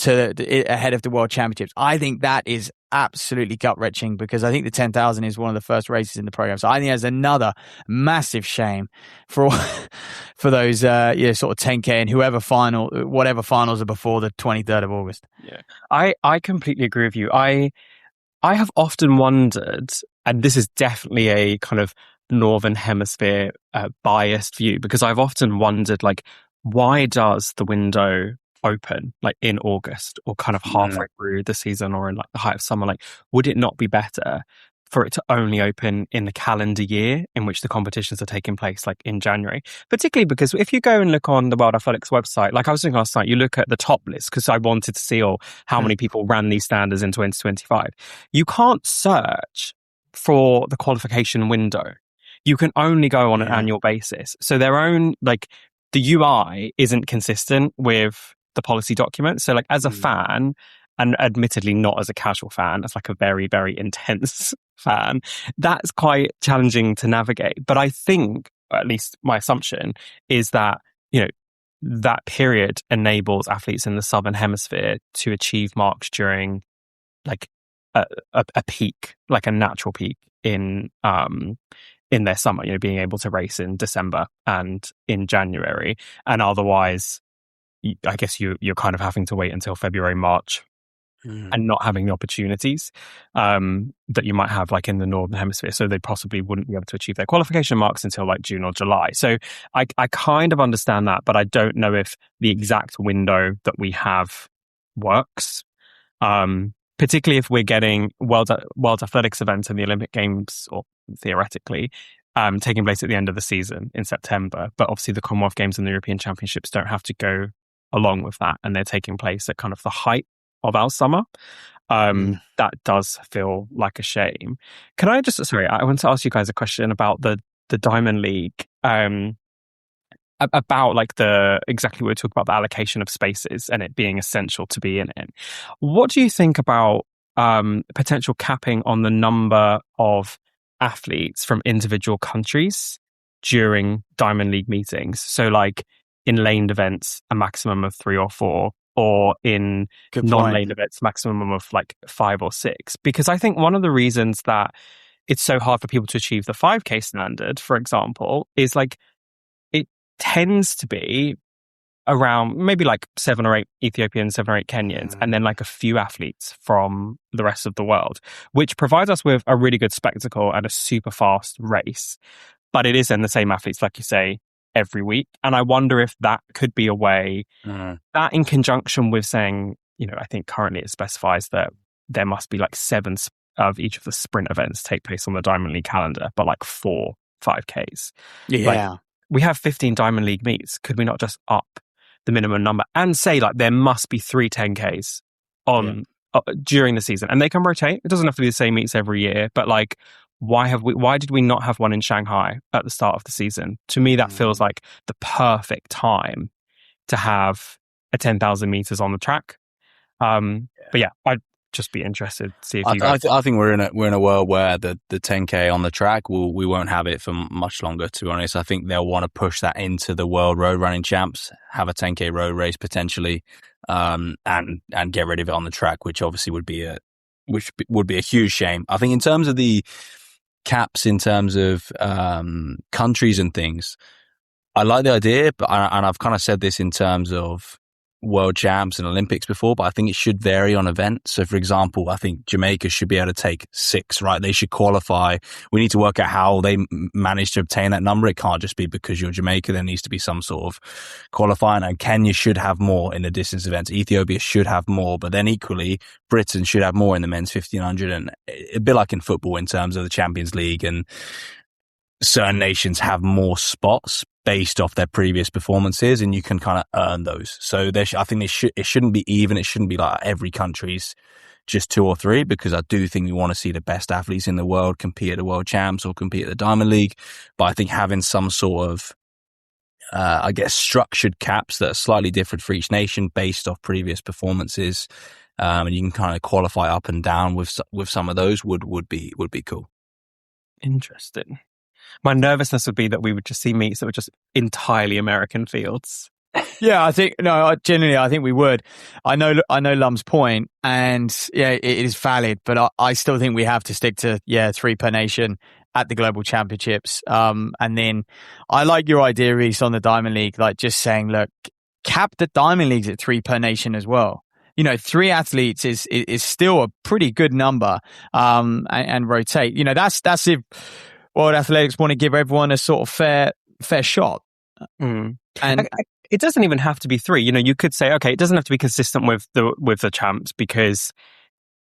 ahead of the World Championships. I think that is absolutely gut-wrenching because I think the 10,000 is one of the first races in the program. So I think there's another massive shame for those sort of 10K and whatever finals are before the 23rd of August. Yeah, I completely agree with you. I have often wondered, and this is definitely a kind of Northern Hemisphere biased view, because I've often wondered, like, why does the window open like in August or kind of halfway through the season or in like the height of summer? Like, would it not be better for it to only open in the calendar year in which the competitions are taking place, like in January? Particularly because if you go and look on the World Athletics website, like I was doing last night, you look at the top list because I wanted to see how many people ran these standards in 2025. You can't search for the qualification window. You can only go on an annual basis. So their own, like, the UI isn't consistent with the policy document. So like as a fan, and admittedly not as a casual fan, as like a very, very intense fan, that's quite challenging to navigate. But I think, or at least my assumption, is that, that period enables athletes in the Southern Hemisphere to achieve marks during like a peak, like a natural peak in their summer, being able to race in December and in January. And otherwise, I guess you're kind of having to wait until February, March, and not having the opportunities that you might have like in the Northern Hemisphere. So they possibly wouldn't be able to achieve their qualification marks until like June or July. So I kind of understand that, but I don't know if the exact window that we have works. Particularly if we're getting World Athletics events and the Olympic Games, or theoretically, taking place at the end of the season in September. But obviously the Commonwealth Games and the European Championships don't have to go along with that, and they're taking place at kind of the height of our summer. That does feel like a shame. Can I just, sorry, I want to ask you guys a question about the Diamond League, about like exactly what we talk about, the allocation of spaces and it being essential to be in it. What do you think about potential capping on the number of athletes from individual countries during Diamond League meetings? So like in laned events, a maximum of 3 or 4, or in non-lane events, maximum of like 5 or 6. Because I think one of the reasons that it's so hard for people to achieve the 5K standard, for example, is like it tends to be around maybe like 7 or 8 Ethiopians, 7 or 8 Kenyans, and then like a few athletes from the rest of the world, which provides us with a really good spectacle and a super fast race. But it is then the same athletes, like you say, every week. And I wonder if that could be a way that, in conjunction with saying, I think currently it specifies that there must be like 7 of each of the sprint events take place on the Diamond League calendar, but like 4 5Ks. Yeah. Like, we have 15 Diamond League meets. Could we not just up the minimum number and say like there must be 3 10Ks on during the season, and they can rotate? It doesn't have to be the same meets every year, but like, why did we not have one in Shanghai at the start of the season? To me, that feels like the perfect time to have a 10,000 meters on the track. But yeah, I'd just be interested to see if you guys... I think we're in a world where the 10K on the track, we won't have it for much longer, to be honest. I think they'll want to push that into the World Road Running Champs, have a 10K road race potentially, and get rid of it on the track, which obviously would be a huge shame. I think in terms of the caps, in terms of countries and things, I like the idea, and I've kind of said this in terms of world champs and Olympics before, but I think it should vary on event. So for example, I think Jamaica should be able to take 6, right? They should qualify. We need to work out how they manage to obtain that number. It can't just be because you're Jamaica. There needs to be some sort of qualifying, and Kenya should have more in the distance events. Ethiopia should have more, but then equally Britain should have more in the men's 1500, and a bit like in football in terms of the Champions League, and certain nations have more spots based off their previous performances, and you can kind of earn those. So I think it shouldn't be even. It shouldn't be like every country's just 2 or 3, because I do think we want to see the best athletes in the world compete at the World Champs or compete at the Diamond League. But I think having some sort of, I guess, structured caps that are slightly different for each nation based off previous performances, and you can kind of qualify up and down with some of those would be cool. Interesting. My nervousness would be that we would just see meets that were just entirely American fields. Yeah, I think we would. I know Lum's point, and yeah, it is valid, but I still think we have to stick to 3 per nation at the Global Championships. And then I like your idea, Reece, on the Diamond League, like just saying, look, cap the Diamond Leagues at 3 per nation as well. 3 athletes is still a pretty good number, and rotate. That's if World Athletics want to give everyone a sort of fair shot. And it doesn't even have to be 3. You could say, okay, it doesn't have to be consistent with the champs, because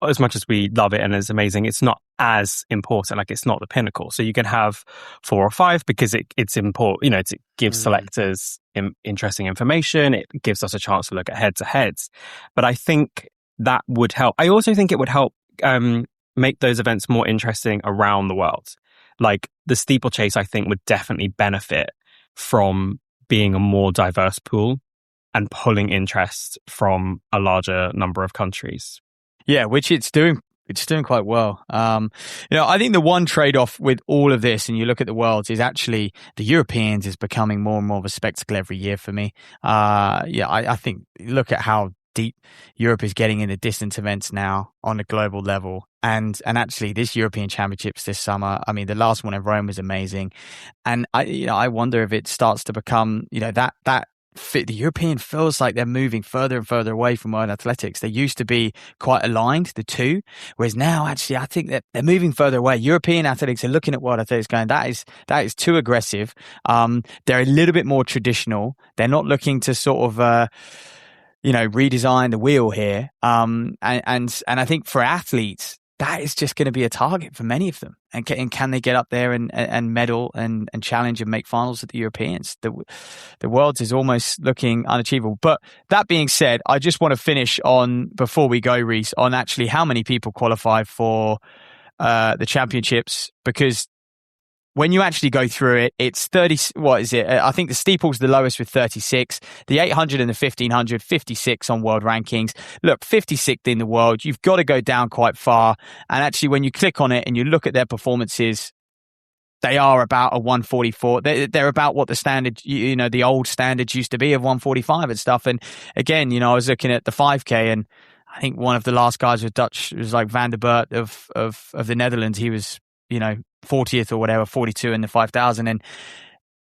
as much as we love it and it's amazing, it's not as important. Like, it's not the pinnacle. So you can have 4 or 5 because it's important. It gives selectors interesting information. It gives us a chance to look at head-to-heads. But I think that would help. I also think it would help make those events more interesting around the world. Like the steeplechase, I think, would definitely benefit from being a more diverse pool and pulling interest from a larger number of countries. Yeah, which it's doing. It's doing quite well. I think the one trade-off with all of this, and you look at the Worlds, is actually the Europeans is becoming more and more of a spectacle every year for me. I think look at how deep Europe is getting in the distance events now on a global level. And actually this European Championships this summer, I mean, the last one in Rome was amazing. And I wonder if it starts to become, that fit. The European feels like they're moving further and further away from world athletics. They used to be quite aligned, the two, whereas now actually I think that they're moving further away. European athletics are looking at world athletics going, that is too aggressive. They're a little bit more traditional. They're not looking to sort of redesign the wheel here. And I think for athletes, that is just going to be a target for many of them. And can they get up there and medal and challenge and make finals at the Europeans? The Worlds is almost looking unachievable. But that being said, I just want to finish on, before we go, Reese, on actually how many people qualify for the championships, because when you actually go through it, it's 30. What is it? I think the steeple's the lowest with 36. The 800 and the 1500, 56 on world rankings. Look, 56th in the world. You've got to go down quite far. And actually, when you click on it and you look at their performances, they are about a 144. They're about what the standard, the old standards used to be of 145 and stuff. And again, I was looking at the 5K, and I think one of the last guys was Dutch. It was like Van der Bert of the Netherlands. He was, 40th or whatever, 42 in the 5,000. And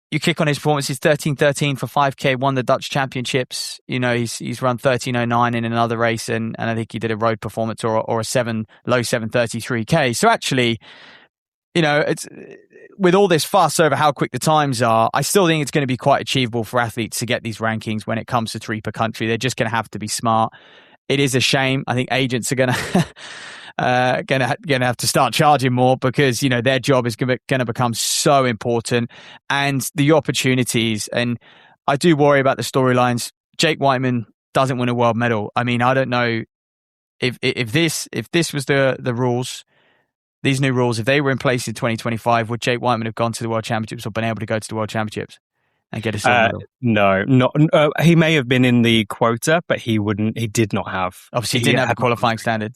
you click on his performances, 13:13 for 5K, won the Dutch championships. He's run 13:09 in another race, and I think he did a road performance or a low 7:33K. So actually, it's with all this fuss over how quick the times are, I still think it's going to be quite achievable for athletes to get these rankings when it comes to 3 per country. They're just going to have to be smart. It is a shame. I think agents are going to gonna have to start charging more, because their job is going to become so important, and the opportunities. And I do worry about the storylines. Jake Whiteman doesn't win a world medal. I mean, I don't know if this was the rules, these new rules, if they were in place in 2025, would Jake Whiteman have gone to the World Championships or been able to go to the World Championships and get a silver medal? No, not. He may have been in the quota, but he wouldn't. He did not have. Obviously, he didn't have the qualifying standard.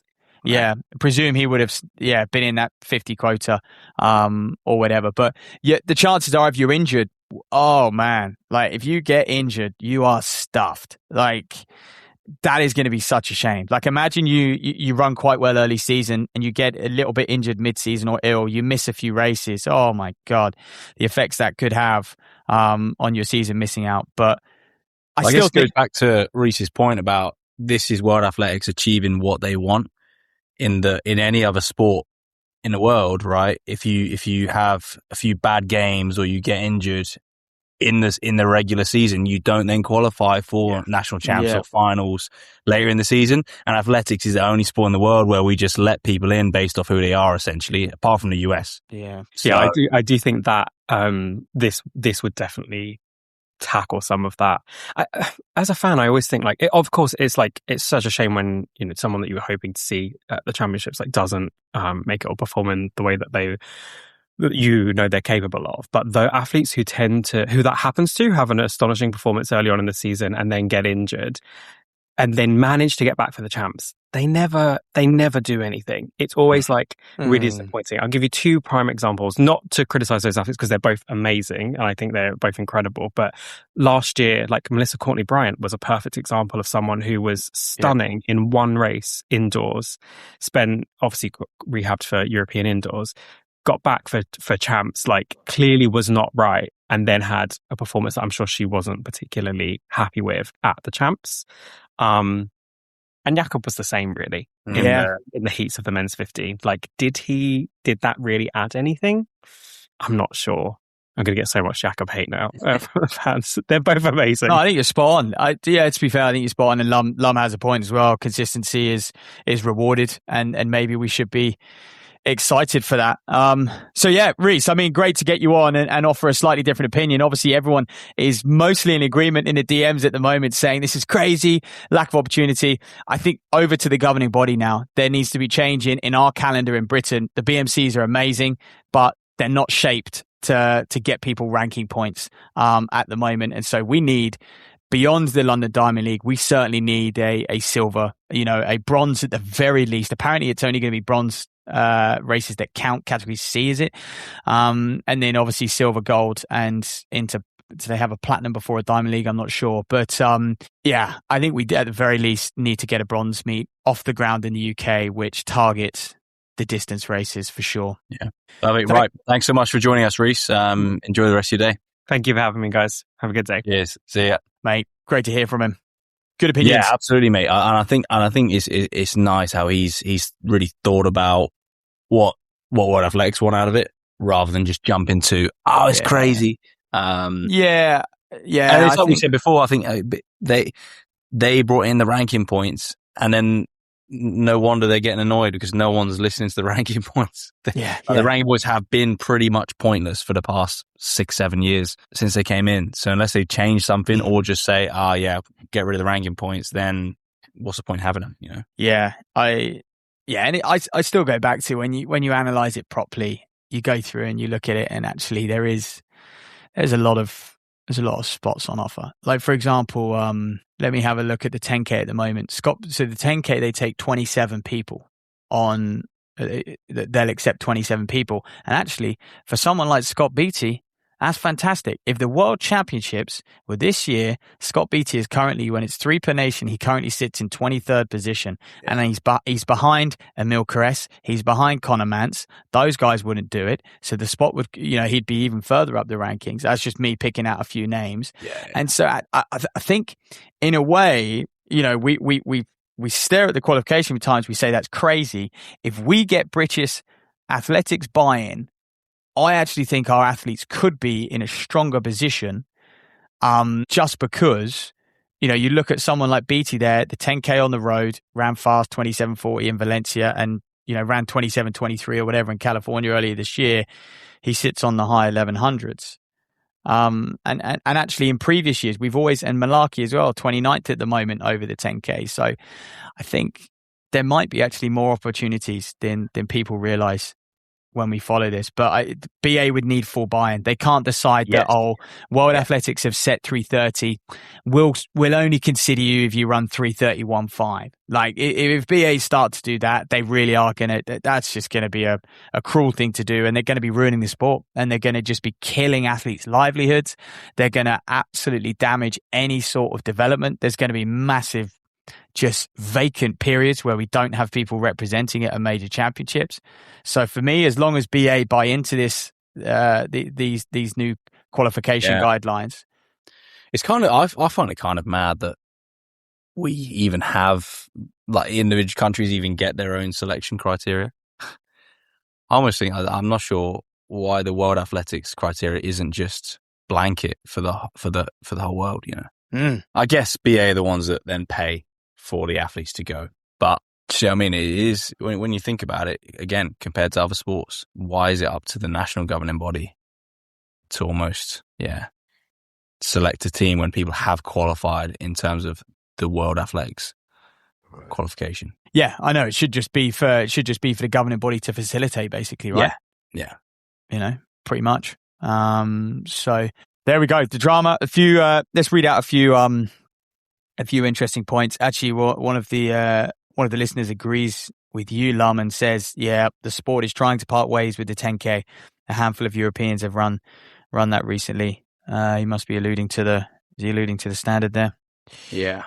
Yeah, presume he would have been in that 50 quota or whatever. But yeah, the chances are, if you're injured, oh man, like if you get injured, you are stuffed. Like that is going to be such a shame. Like imagine you run quite well early season and you get a little bit injured mid-season or ill, you miss a few races. Oh my God, the effects that could have on your season missing out. But I still guess it goes back to Reese's point about this is world athletics achieving what they want in any other sport in the world, right? If you have a few bad games or you get injured in the regular season, you don't then qualify for national champs or finals later in the season. And athletics is the only sport in the world where we just let people in based off who they are, essentially, apart from the US. Yeah. So, I do think that this would definitely tackle some of that. As a fan, I always think of course it's such a shame when someone that you were hoping to see at the championships doesn't make it or perform in the way that they're capable of. But the athletes who that happens to have an astonishing performance early on in the season and then get injured and then manage to get back for the champs, they never do anything. It's always really disappointing. I'll give you 2 prime examples, not to criticize those athletes because they're both amazing and I think they're both incredible. But last year, Melissa Courtney Bryant was a perfect example of someone who was stunning in one race indoors, obviously rehabbed for European indoors, got back for champs, clearly was not right, and then had a performance that I'm sure she wasn't particularly happy with at the champs. And Jakob was the same, really, in the heats of the men's 15. Did that really add anything? I'm not sure. I'm going to get so much Jakob hate now from fans. They're both amazing. No, I think you're spot on. To be fair, I think you're spot on, and Lum has a point as well. Consistency is rewarded, and maybe we should be excited for that. So yeah, Reese, I mean, great to get you on and offer a slightly different opinion. Obviously, everyone is mostly in agreement in the DMs at the moment saying this is crazy, lack of opportunity. I think over to the governing body now. There needs to be change in our calendar in Britain. The BMCs are amazing, but they're not shaped to get people ranking points at the moment. And so we need beyond the London Diamond League, we certainly need a silver, a bronze at the very least. Apparently, it's only going to be bronze races that count. Category C, is it? And then obviously silver, gold, and into. Do they have a platinum before a Diamond League? I'm not sure. But yeah, I think we at the very least need to get a bronze meet off the ground in the UK, which targets the distance races for sure. Yeah. Right. Thanks so much for joining us, Reese. Enjoy the rest of your day. Thank you for having me, guys. Have a good day. Yes. See ya. Mate, great to hear from him. Good opinions. Yeah, absolutely, mate. And I think it's nice how he's really thought about what World Athletics want out of it, rather than just jump into it's crazy. Yeah. And it's like we said before, I think they brought in the ranking points, and then no wonder they're getting annoyed because no one's listening to the ranking points. The ranking points have been pretty much pointless for the past 6-7 years since they came in. So unless they change something or just say, get rid of the ranking points, then what's the point having them? Yeah, I still go back to when you analyze it properly, you go through and you look at it, and actually there's a lot of spots on offer. Like, for example, let me have a look at the 10K at the moment. So the 10K, they take 27 people on. They'll accept 27 people, and actually, for someone like Scott Beattie, that's fantastic. If the World Championships were this year, Scott Beattie is currently, when it's 3 per nation, he currently sits in 23rd position. Yeah. And he's behind Emil Caress. He's behind Conor Mantz. Those guys wouldn't do it. So the spot would, he'd be even further up the rankings. That's just me picking out a few names. Yeah. And so I think, in a way, we stare at the qualification times. We say that's crazy. If we get British athletics buy-in, I actually think our athletes could be in a stronger position, just because, you look at someone like Beattie there, the 10K on the road, ran fast 27:40 in Valencia, and, ran 27:23 or whatever in California earlier this year. He sits on the high 1100s. And actually in previous years, we've always, and Malarkey as well, 29th at the moment over the 10K. So I think there might be actually more opportunities than people realize when we follow this, but BA would need full buy-in. They can't decide that, World Athletics have set 3:30. We'll only consider you if you run 3:31.5. Like, if BA start to do that, they really are that's just going to be a cruel thing to do, and they're going to be ruining the sport, and they're going to just be killing athletes' livelihoods. They're going to absolutely damage any sort of development. There's going to be massive just vacant periods where we don't have people representing it at major championships. So for me, as long as BA buy into this, these new qualification guidelines, it's kind of, I find it kind of mad that we even have, like, individual countries even get their own selection criteria. I almost think, I'm not sure why the World Athletics criteria isn't just blanket for the whole world. I guess BA are the ones that then pay for the athletes to go. But I mean, it is, when you think about it, again, compared to other sports, why is it up to the national governing body to almost, select a team when people have qualified in terms of the World Athletics qualification? Yeah, I know. It should just be for the governing body to facilitate, basically, right? Yeah. Pretty much. So there we go. The drama. Let's read out a few interesting points. Actually, one of the listeners agrees with you, Lum, and says, the sport is trying to part ways with the 10K. A handful of Europeans have run that recently. He must be alluding to the standard there. Yeah.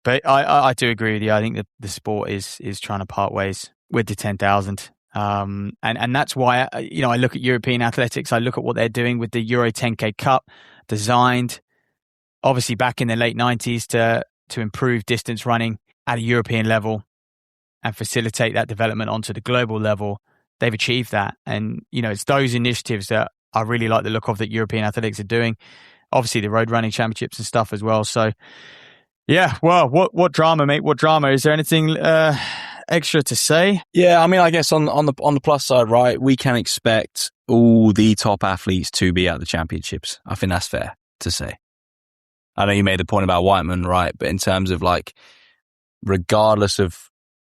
But I do agree with you. I think that the sport is trying to part ways with the 10,000. And that's why, I look at European athletics. I look at what they're doing with the Euro 10K Cup, designed obviously back in the late 90s to improve distance running at a European level and facilitate that development onto the global level. They've achieved that. And, it's those initiatives that I really like the look of that European athletics are doing. Obviously the road running championships and stuff as well. So well, what drama, mate? What drama? Is there anything extra to say? Yeah, I mean, I guess on the plus side, right, we can expect all the top athletes to be at the championships. I think that's fair to say. I know you made the point about Whiteman, right? But in terms of, like, regardless of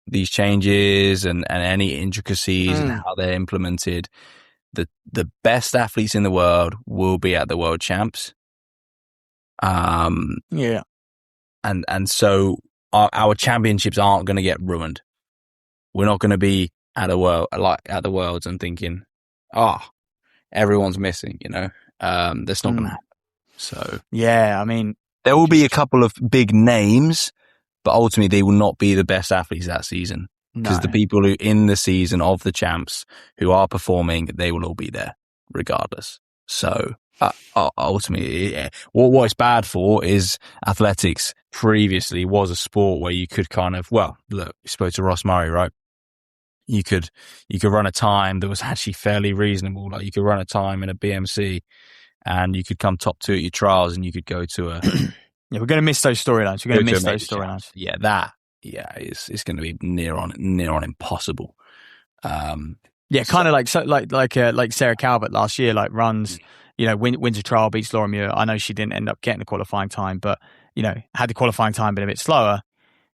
these changes and any intricacies and how they're implemented, the best athletes in the world will be at the world champs. and so our championships aren't going to get ruined. We're not going to be at the Worlds and thinking, everyone's missing. That's not going to happen. So yeah, I mean, there will be a couple of big names, but ultimately they will not be the best athletes that season, because the people who in the season of the champs who are performing, they will all be there regardless. So ultimately, what it's bad for is athletics previously was a sport where you could kind of, look, you spoke to Ross Murray, right? You could run a time that was actually fairly reasonable. Like you could run a time in a BMC and you could come top 2 at your trials and you could go to a... Yeah, we're going to miss those storylines. We're going to miss those storylines. It's going to be near on impossible. Kind of like Sarah Calvert last year, like runs, wins a trial, beats Laura Muir. I know she didn't end up getting the qualifying time, but had the qualifying time been a bit slower,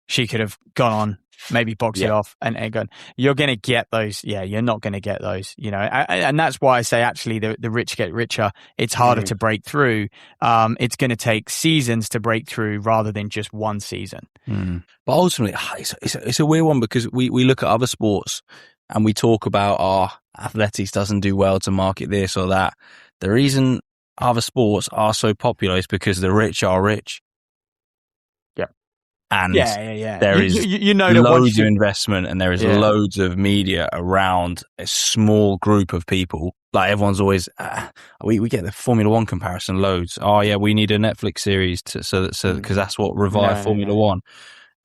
she could have gone on, maybe boxed it off and gone. You're going to get those. Yeah, you're not going to get those. And that's why I say actually the rich get richer. It's harder to break through. It's going to take seasons to break through rather than just one season. But ultimately, it's a weird one, because we look at other sports and we talk about athletics doesn't do well to market this or that. The reason other sports are so popular is because the rich are rich. And there is loads of investment and there is loads of media around a small group of people. Like everyone's always, we get the Formula One comparison loads. Oh yeah, we need a Netflix series because that's what revived Formula One.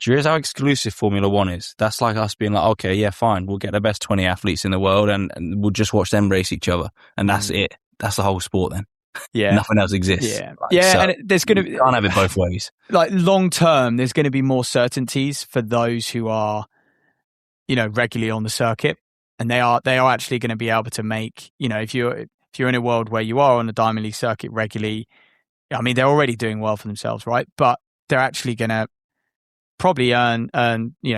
Do you realize how exclusive Formula One is? That's like us being like, okay, yeah, fine, we'll get the best 20 athletes in the world and we'll just watch them race each other. And that's it. That's the whole sport then. Yeah. Nothing else exists. So and there's going to be... You can't have it both ways. Like long term, there's going to be more certainties for those who are, regularly on the circuit. And they are actually going to be able to make, if you're in a world where you are on the Diamond League circuit regularly, I mean, they're already doing well for themselves, right? But they're actually going to probably earn,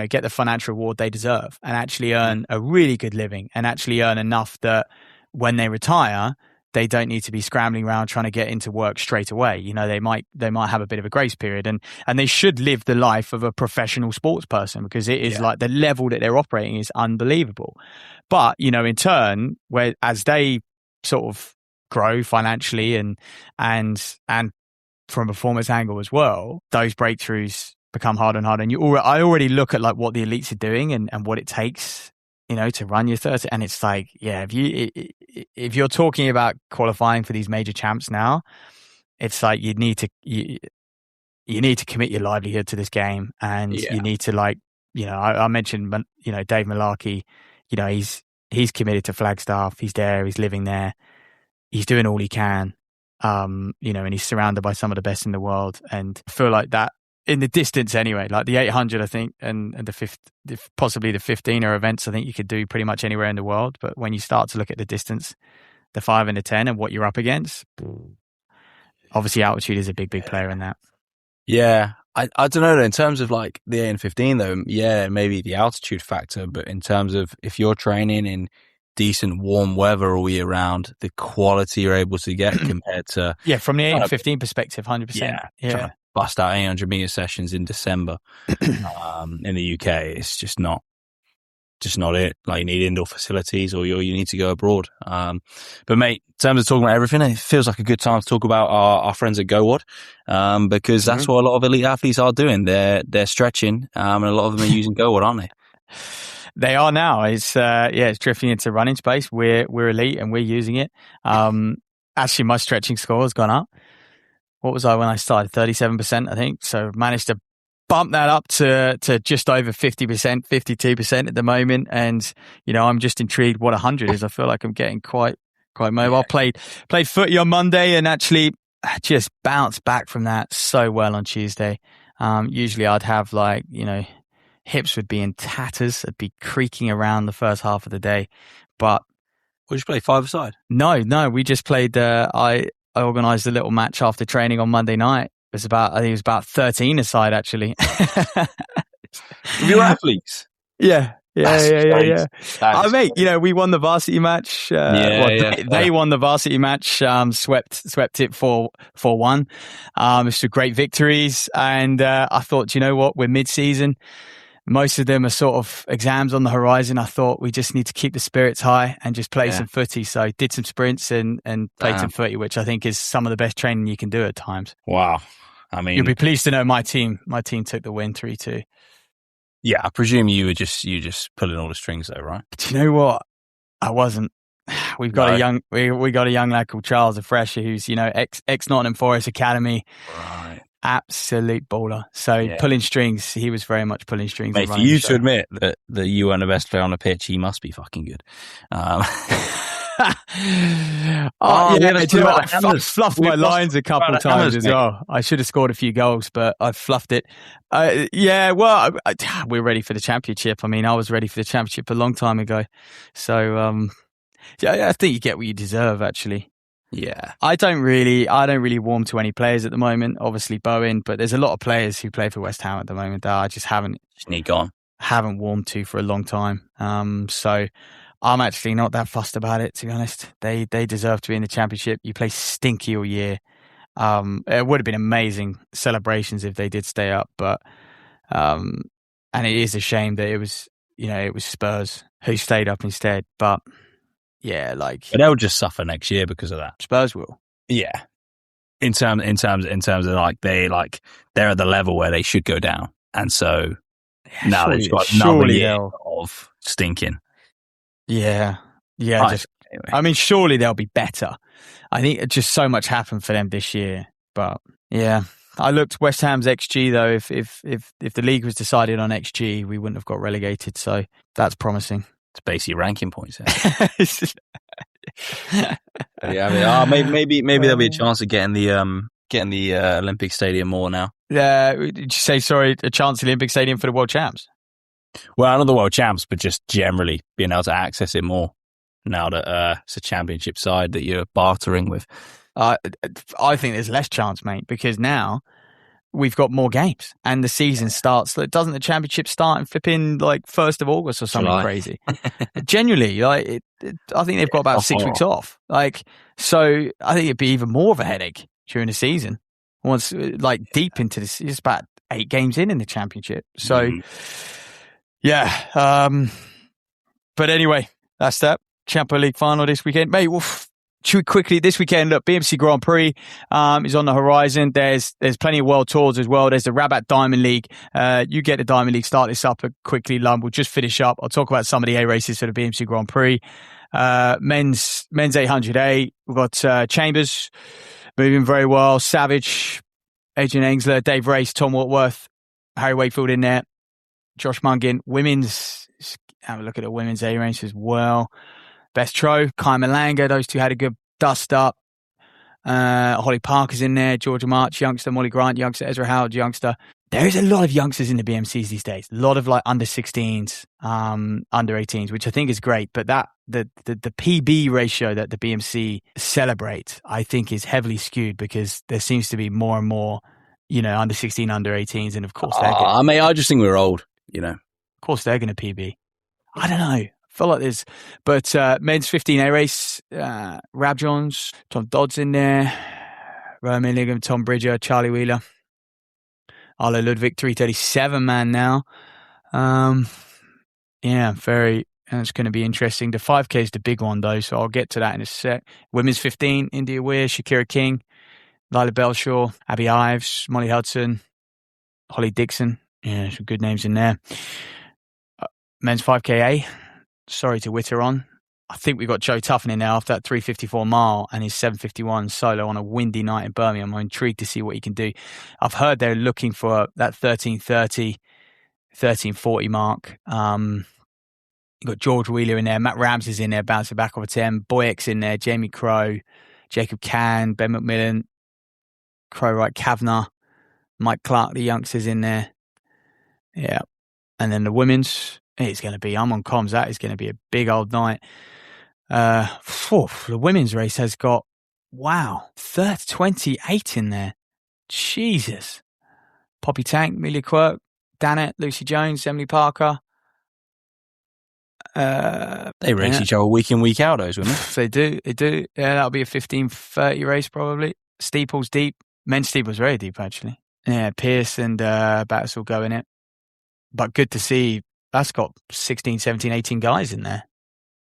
get the financial reward they deserve and actually earn a really good living and actually earn enough that when they retire, they don't need to be scrambling around trying to get into work straight away. They might have a bit of a grace period and they should live the life of a professional sports person, because it is like the level that they're operating is unbelievable. But, in turn, as they sort of grow financially and from a performance angle as well, those breakthroughs become harder and harder. And I already look at like what the elites are doing and what it takes, to run your 30, and it's like, if you're talking about qualifying for these major champs now, it's like you need to commit your livelihood to this game, and you need to I mentioned Dave Malarkey, he's committed to Flagstaff, he's there, he's living there, he's doing all he can, and he's surrounded by some of the best in the world, and I feel like that. In the distance anyway, like the 800, I think, and possibly the 15 are events I think you could do pretty much anywhere in the world. But when you start to look at the distance, the 5 and the 10 and what you're up against, obviously altitude is a big player in that. Yeah. I don't know, in terms of like the 8 and 15 though, maybe the altitude factor, but in terms of if you're training in decent warm weather all year round, the quality you're able to get compared to... Yeah, from the 8 and 15 perspective, 100%. Yeah. Bust out 800 meter sessions in December in the UK. It's just not it. Like, you need indoor facilities or you need to go abroad. But mate, in terms of talking about everything, it feels like a good time to talk about our friends at GoWad, because that's what a lot of elite athletes are doing. They're stretching, and a lot of them are using GoWad, aren't they? They are now. It's drifting into running space. We're elite and we're using it. Actually, my stretching score has gone up. What was I when I started? 37%, I think. So managed to bump that up to just over 50%, 52% at the moment. And, I'm just intrigued what 100 is. I feel like I'm getting quite mobile. Yeah. Played footy on Monday and actually just bounced back from that so well on Tuesday. Usually I'd have hips would be in tatters. I'd be creaking around the first half of the day. But... What did you play, 5-a-side? No. We just played... I organised a little match after training on Monday night. I think it was about 13 aside, actually. With your athletes? Yeah. Yeah, yeah, yeah, yeah. That is Mate, crazy. we won the varsity match. They won the varsity match. Swept it for 1. It's some great victories, and I thought, you know what, we're mid-season. Most of them are sort of exams on the horizon. I thought we just need to keep the spirits high and just play some footy. So did some sprints and played some footy, which I think is some of the best training you can do at times. Wow. I mean, you'll be pleased to know my team took the win 3-2. Yeah, I presume you just pulling all the strings though, right? Do you know what? I wasn't. We've got a young lad called Charles, a fresher, who's ex Nottingham Forest Academy, Right? Absolute baller. So pulling strings, he was very much pulling strings. Mate, for you to admit that you weren't the best player on the pitch, he must be fucking good. I fluffed my lines a couple of times as well. I should have scored a few goals, but I fluffed it. We're ready for the championship. I mean, I was ready for the championship a long time ago. So, I think you get what you deserve, actually. Yeah. I don't really warm to any players at the moment. Obviously Bowen, but there's a lot of players who play for West Ham at the moment that I just haven't warmed to for a long time. So I'm actually not that fussed about it, to be honest. They deserve to be in the championship. You play stinky all year. It would have been amazing celebrations if they did stay up, but and it is a shame that it was Spurs who stayed up instead. But yeah, but they'll just suffer next year because of that. Spurs will. Yeah. In terms of they're at the level where they should go down. And so now they've got another year of stinking. Yeah. Yeah. I mean, surely they'll be better. I think just so much happened for them this year. But yeah. I looked West Ham's XG though. If the league was decided on XG, we wouldn't have got relegated. So that's promising. It's basically ranking points. Maybe there'll be a chance of getting the Olympic Stadium more now. Did you say a chance at the Olympic Stadium for the World Champs? Well, not the World Champs, but just generally being able to access it more now that it's a championship side that you're bartering with. I think there's less chance, mate, because now we've got more games and the season starts. Doesn't the championship start in flipping 1st of August or something crazy? Genuinely, I think they've got about 6 weeks off. So I think it'd be even more of a headache during the season. Once deep into this, it's about 8 games in the championship. So but anyway, that's that. Champions League final this weekend, mate. Should we quickly this weekend? Look, BMC Grand Prix is on the horizon. There's plenty of world tours as well. There's the Rabat Diamond League. You get the Diamond League. Start this up quickly, Lum. We'll just finish up. I'll talk about some of the A races for the BMC Grand Prix. Men's 800A. We've got Chambers moving very well. Savage, Adrian Engsler, Dave Race, Tom Watworth, Harry Wakefield in there. Josh Mungin. Women's. Have a look at the women's A race as well. Best Tro, Kai Malanga, those two had a good dust up. Holly Parker's in there, Georgia March, youngster, Molly Grant, youngster, Ezra Howard, youngster. There's a lot of youngsters in the BMCs these days. A lot of under 16s, under 18s, which I think is great. But the PB ratio that the BMC celebrates, I think is heavily skewed because there seems to be more and more, under 16, under 18s. And of course, I just think we're old, Of course, they're going to PB. I don't know. Feel like there's, but men's 15A race, Rab Johns, Tom Dodds in there, Roman Milligan, Tom Bridger, Charlie Wheeler, Arlo Ludwig, 337 man now. It's going to be interesting. The 5K is the big one though, so I'll get to that in a sec. Women's 15, India Weir, Shakira King, Lila Belshaw, Abby Ives, Molly Hudson, Holly Dixon. Yeah, some good names in there. Men's 5KA. Sorry to witter on. I think we got Joe Tuffin in there after that 354 mile and his 751 solo on a windy night in Birmingham. I'm intrigued to see what he can do. I've heard they're looking for that 1330, 1340 mark. You've got George Wheeler in there. Matt Ramsey's in there, bouncing back over 10. Boyek's in there. Jamie Crow, Jacob Can, Ben McMillan, Crow Wright Kavanagh, Mike Clark, the youngsters in there. Yeah. And then the women's. It's going to be, I'm on comms, that is going to be a big old night. The women's race has got, 28 in there. Jesus. Poppy Tank, Amelia Quirk, Dannett, Lucy Jones, Emily Parker. They race each other week in, week out, those women. They do. Yeah, that'll be a 15:30 race probably. Steeples deep. Men's steeples very deep actually. Yeah, Pierce and Battis will go in it. But good to see that's got 16, 17, 18 guys in there.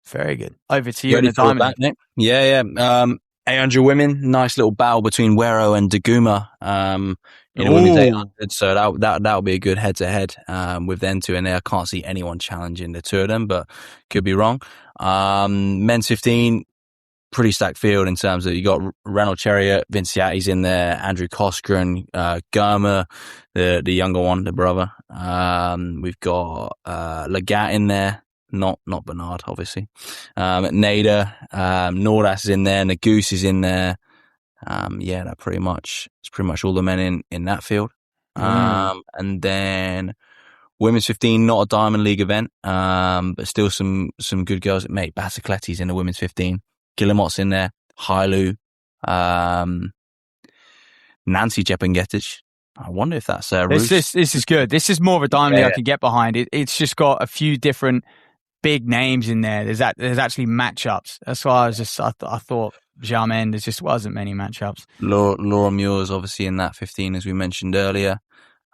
Very good. Over to you in the diamond. Yeah. 800 women, nice little battle between Wero and Daguma in the women's 800. So that'll be a good head-to-head with them two in there. I can't see anyone challenging the two of them, but could be wrong. Men's 15, pretty stacked field in terms of you got Renault Chariot, Vinciati's in there, Andrew Koskren, Germa, the younger one, the brother. We've got Lagat in there. Not Bernard, obviously. Nader, Nordas is in there, Nagoose is in there. It's pretty much all the men in that field. And then women's 15, not a Diamond League event, but still some good girls. Mate, Batacletti's in the women's 15. Guillemot's in there. Hailu. Nancy Jepengetic. I wonder if that's this is good. This is more of a Diamond League I can get behind. It's just got a few different big names in there. There's actually matchups. That's why I thought Jarmen, there just wasn't many matchups. Laura Muir's obviously in that 15 as we mentioned earlier.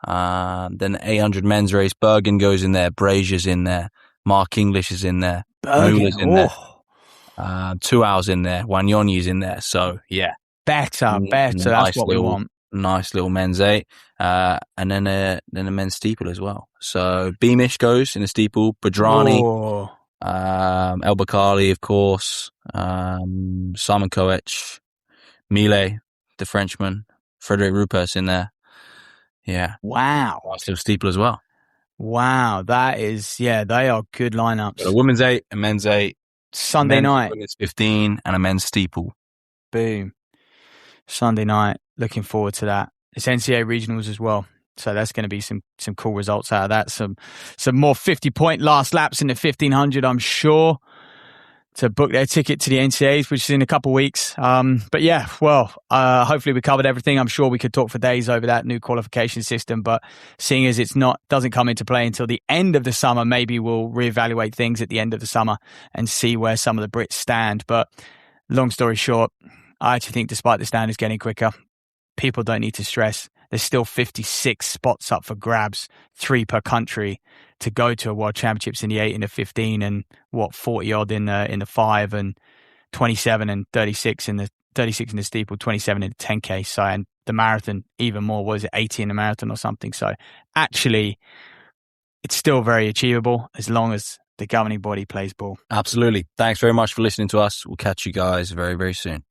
Then 800 men's race, Bergen goes in there, Brazier's in there, Mark English is in there, Mueller's in there, 2 hours in there, Wanyonyi's in there. So yeah, better. That's what we want. Nice little men's 8, and then a men's steeple as well. So Beamish goes in the steeple, Badrani, El Bakali, of course, Simon Koech, Mile, the Frenchman, Frederic Rupert's in there. Yeah. Wow. Nice little steeple as well. Wow, that is, they are good lineups. Got a women's 8, a men's 8, Sunday night, women's 15, and a men's steeple. Boom. Sunday night. Looking forward to that. It's NCAA regionals as well. So that's going to be some cool results out of that. Some more 50-point last laps in the 1500, I'm sure, to book their ticket to the NCAAs, which is in a couple of weeks. But yeah, hopefully we covered everything. I'm sure we could talk for days over that new qualification system, but seeing as doesn't come into play until the end of the summer, maybe we'll reevaluate things at the end of the summer and see where some of the Brits stand. But long story short, I actually think despite the standards getting quicker, people don't need to stress. There's still 56 spots up for grabs, 3 per country, to go to a World Championships in the 8 and the 15, and 40 odd in the 5, and 27 and 36 in the steeple, 27 in the 10K. So, and the marathon even more. Was it 80 in the marathon or something? So actually, it's still very achievable as long as the governing body plays ball. Absolutely. Thanks very much for listening to us. We'll catch you guys very, very soon.